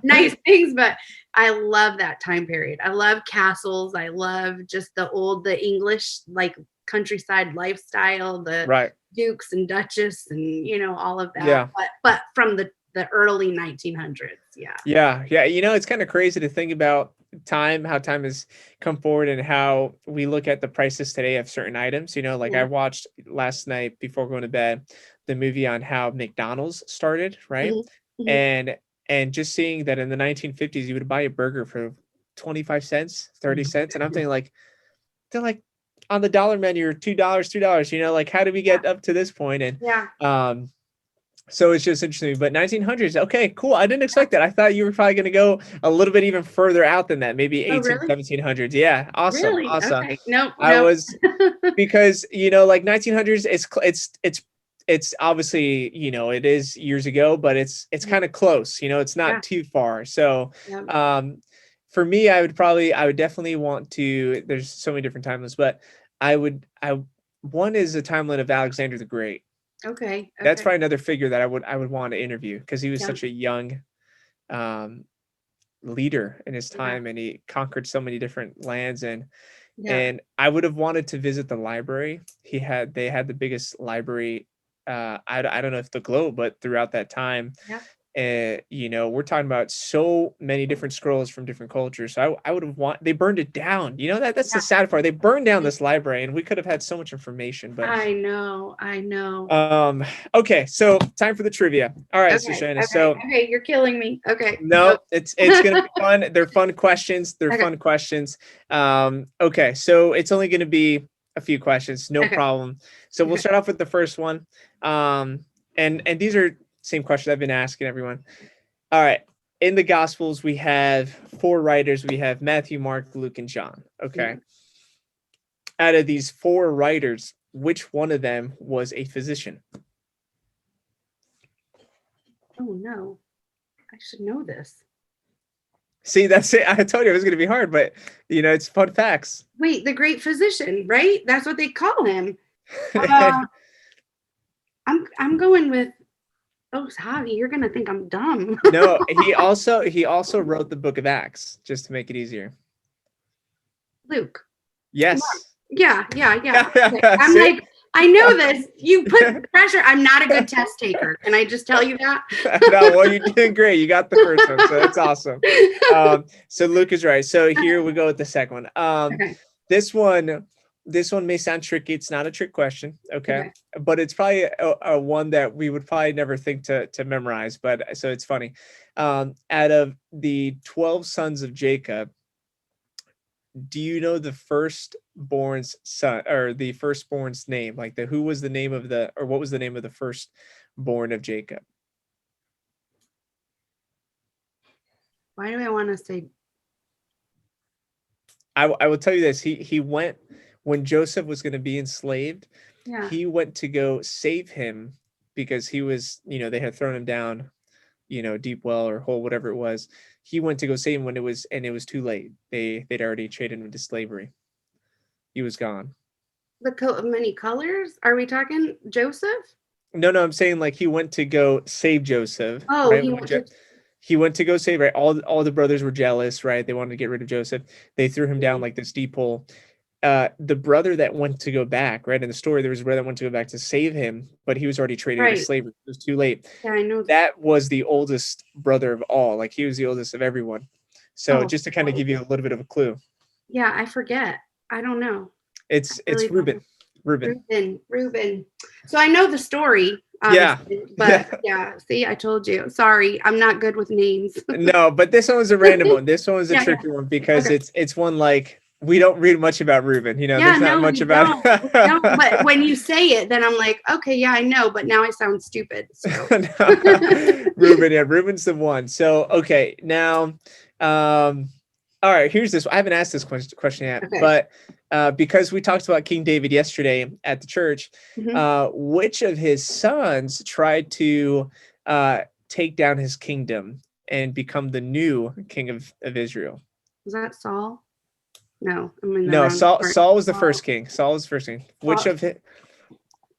nice things, but I love that time period. I love castles. I love just the English, like countryside lifestyle, the dukes and duchess and, all of that. Yeah. But from the early 1900s. Yeah. It's kind of crazy to think about how time has come forward and how we look at the prices today of certain items. I watched last night before going to bed the movie on how McDonald's started, right? Mm-hmm. And just seeing that in the 1950s you would buy a burger for 25 cents, 30 cents, and I'm thinking like they're like on the dollar menu or $2, like how did we get up to this point? And so it's just interesting. But 1900s, okay, cool. I didn't expect that. I thought you were probably going to go a little bit even further out than that, maybe 1700s. Yeah, awesome, really? Awesome. Okay. Nope. I was because like 1900s, it's obviously it is years ago, but it's kind of close. It's not too far. So for me, I would definitely want to. There's so many different timelines, but one is a timeline of Alexander the Great. Okay. That's probably another figure that I would want to interview because he was such a young leader in his time and he conquered so many different lands and I would have wanted to visit the library. They had the biggest library I don't know if the globe, but throughout that time. We're talking about so many different scrolls from different cultures. So I would have they burned it down. That's the sad part. They burned down this library and we could have had so much information, but I know. Okay. So time for the trivia. All right. Okay, Susanna. okay, So okay. You're killing me. Okay. No, it's going to be fun. They're fun questions. Fun questions. Okay. So it's only going to be a few questions. No problem. So we'll start off with the first one. And these are same question I've been asking everyone. All right. In the Gospels, we have 4 writers. We have Matthew, Mark, Luke, and John. Okay. Out of these 4 writers, which one of them was a physician? Oh, no. I should know this. See, that's it. I told you it was going to be hard, but, it's fun facts. Wait, the great physician, right? That's what they call him. I'm going with, Javi, you're going to think I'm dumb. No, he also wrote the book of Acts, just to make it easier. Luke. Yes. Yeah. Okay. I'm like, I know this. You put pressure. I'm not a good test taker. Can I just tell you that? No, well, you're doing great. You got the first one, so that's awesome. So Luke is right. So here we go with the second one. Okay. This one may sound tricky. It's not a trick question, okay? But it's probably a one that we would probably never think to memorize. But so it's funny. Out of the 12 sons of Jacob, do you know the firstborn's son, or the firstborn's name? Like what was the name of the firstborn of Jacob? Why do I want to say? I will tell you this. He went when Joseph was going to be enslaved. Yeah. He went to go save him because he was, they had thrown him down, deep well or hole, whatever it was. He went to go save him when it was too late. They'd already traded him into slavery. He was gone. The many colors? Are we talking Joseph? No, I'm saying like he went to go save Joseph. Oh, right? He went to go save, right? All the brothers were jealous, right? They wanted to get rid of Joseph. They threw him down like this deep hole. The brother that went to go back, right? In the story, there was a brother that went to go back to save him, but he was already traded into slavery. It was too late. Yeah, I know. That was the oldest brother of all. Like he was the oldest of everyone. So just to kind of give you a little bit of a clue. Yeah, I forget. I don't know. It's Reuben. Reuben. So I know the story. Yeah. But yeah, see, I told you. Sorry, I'm not good with names. No, but this one was a random one. This one was a tricky one because it's one like we don't read much about Reuben. There's not much about. No, but when you say it, then I'm like, okay, yeah, I know. But now I sound stupid. So. Reuben, yeah, Reuben's the one. So okay, now, all right. Here's this. I haven't asked this question yet, but because we talked about King David yesterday at the church, which of his sons tried to take down his kingdom and become the new king of Israel? Was that Saul? No, Saul was the first king. Which of his?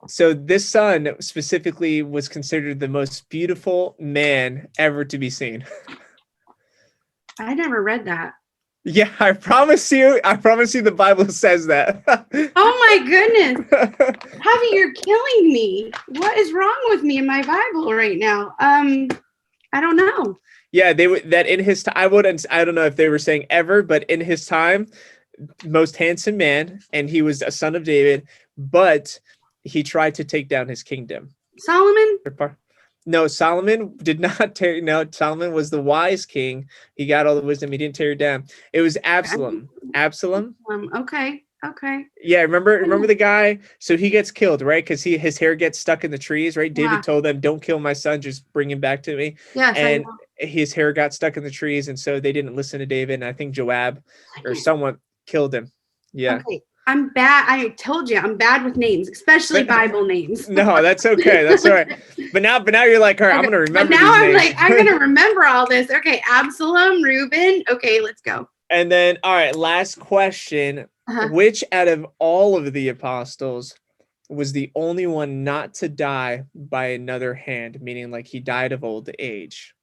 So this son specifically was considered the most beautiful man ever to be seen. I never read that. Yeah, I promise you the Bible says that. Oh my goodness. Javi, you're killing me. What is wrong with me in my Bible right now? I don't know. Yeah, they would that in his time. I don't know if they were saying ever, but in his time, most handsome man, and he was a son of David, but he tried to take down his kingdom. Solomon? No, Solomon did not tear. No, Solomon was the wise king. He got all the wisdom. He didn't tear it down. It was Absalom. Okay. Yeah, remember the guy? So he gets killed, right? Because his hair gets stuck in the trees, right? David told them, "Don't kill my son. Just bring him back to me." Yes, and his hair got stuck in the trees, and so they didn't listen to David. And I think Joab or someone killed him. Yeah. Okay. I'm bad. I told you I'm bad with names, especially Bible names. No, that's okay. That's all right. But now you're like, all right, I'm gonna remember. But now these I'm names. like, I'm gonna remember all this. Okay, Absalom, Reuben. Okay, let's go. And then, all right, last question. Which out of all of the apostles was the only one not to die by another hand, meaning like he died of old age?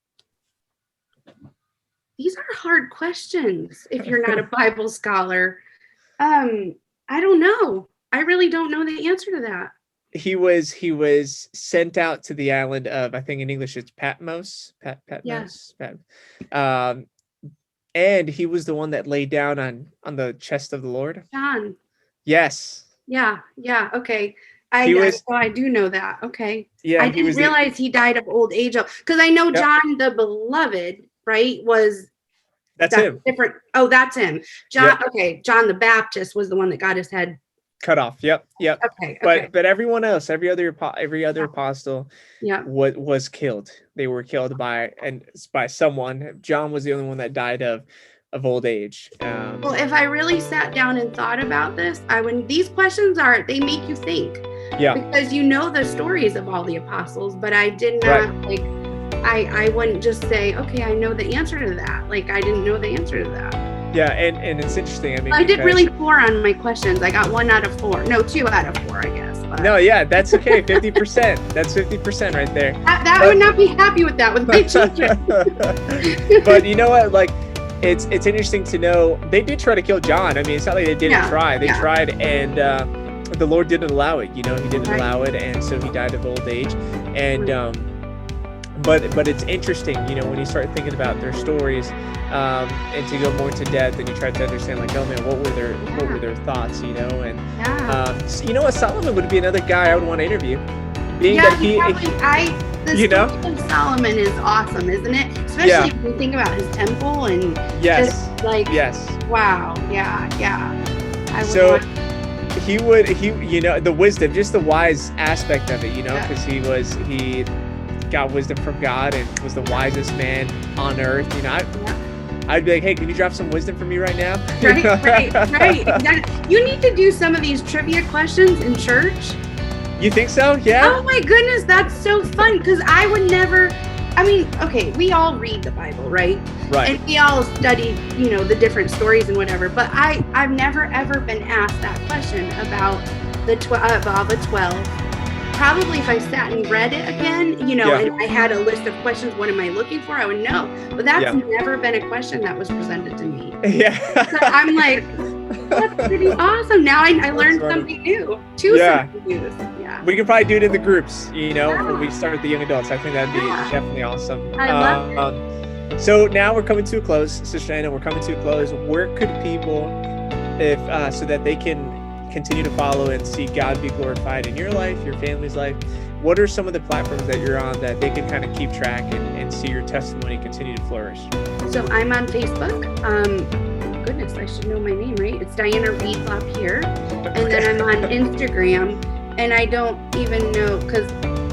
These are hard questions if you're not a Bible scholar. I don't know. I really don't know the answer to that. He was sent out to the island of, I think in English it's Patmos. Patmos. Yeah. And he was the one that lay down on the chest of the Lord. John. Yes. Yeah. Okay. I do know that. Okay. Yeah. I didn't realize he died of old age because I know John the Beloved, right? That's him. Different. Oh, that's him. John. Yep. Okay. John the Baptist was the one that got his head Cut off. Yep. Okay. Okay. But everyone else, every other apostle, Yeah. was killed. They were killed by someone. John was the only one that died of old age. Well, if I really sat down and thought about this, these questions they make you think. Yeah. Because you know the stories of all the apostles, but I did not I wouldn't just say, okay, I know the answer to that. Like I didn't know the answer to that. Yeah, and it's interesting. I mean, I did really poor on my questions. I got 1 out of 4. No, 2 out of 4, I guess. But. No, yeah, that's okay. 50%. That's 50% right there. I would not be happy with that with my children. But you know what? Like, it's interesting to know they did try to kill John. I mean, it's not like they didn't try. They tried, and the Lord didn't allow it. You know, He didn't allow it, and so he died of old age. And but it's interesting, you know, when you start thinking about their stories, and to go more into depth, and you try to understand, like, oh man, what were their thoughts, you know? And so, you know what, Solomon would be another guy I would want to interview. Being that the story of Solomon is awesome, isn't it? Especially if you think about his temple and just like wow, he you know, the wisdom, just the wise aspect of it, you know, because he got wisdom from God and was the wisest man on earth. You know, I'd be like, hey, can you drop some wisdom for me right now? Right. Exactly. You need to do some of these trivia questions in church. You think so? Yeah. Oh my goodness, that's so fun, because I would never. I mean, okay, we all read the Bible, right? Right. And we all study, you know, the different stories and whatever. But I've never ever been asked that question about the 12. Probably if I sat and read it again, you know, and I had a list of questions, what am I looking for? I would know. But that's never been a question that was presented to me. Yeah. So I'm like, that's pretty awesome. Now I learned something new. Something new. Yeah. We can probably do it in the groups, you know, when we start with the young adults. I think that'd be definitely awesome. I love it. So now we're coming to a close, Sister Diana. We're coming to a close. Where could people, if so that they can continue to follow and see God be glorified in your life, your family's life, what are some of the platforms that you're on that they can kind of keep track and see your testimony continue to flourish? So I'm on Facebook. Goodness, I should know my name, right? It's Diana Reed LaPierre. And then I'm on Instagram, and I don't even know, because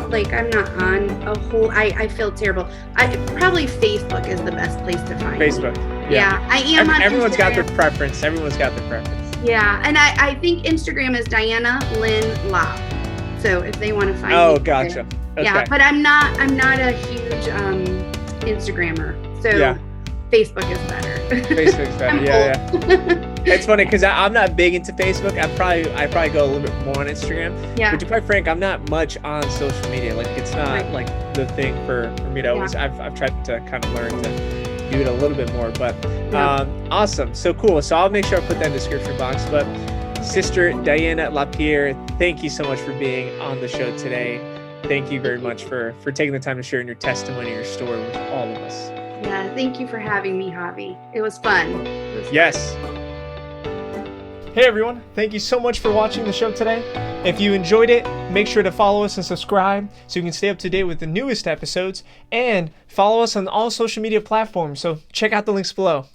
like I'm not on a whole, I feel terrible. Probably Facebook is the best place to find Facebook. Me. Yeah, I am on Everyone's Instagram. got their preference. Yeah, and I think Instagram is Diana Lynn La. So if they want to find me. Oh, gotcha. Okay. Yeah, but I'm not a huge Instagrammer. So Facebook is better. Facebook's better. Yeah. It's funny because I'm not big into Facebook. I probably go a little bit more on Instagram. Yeah. But to be quite frank, I'm not much on social media. Like it's not like the thing for me to always. I've tried to kind of learn to do it a little bit more, but awesome. So cool. So I'll make sure I put that in the description box. But Sister Diana LaPierre, thank you so much for being on the show today. Thank you very much for taking the time to share your testimony, your story with all of us. Yeah, thank you for having me, Javi. It was fun. Yes. Hey everyone, thank you so much for watching the show today. If you enjoyed it, make sure to follow us and subscribe so you can stay up to date with the newest episodes, and follow us on all social media platforms, so check out the links below.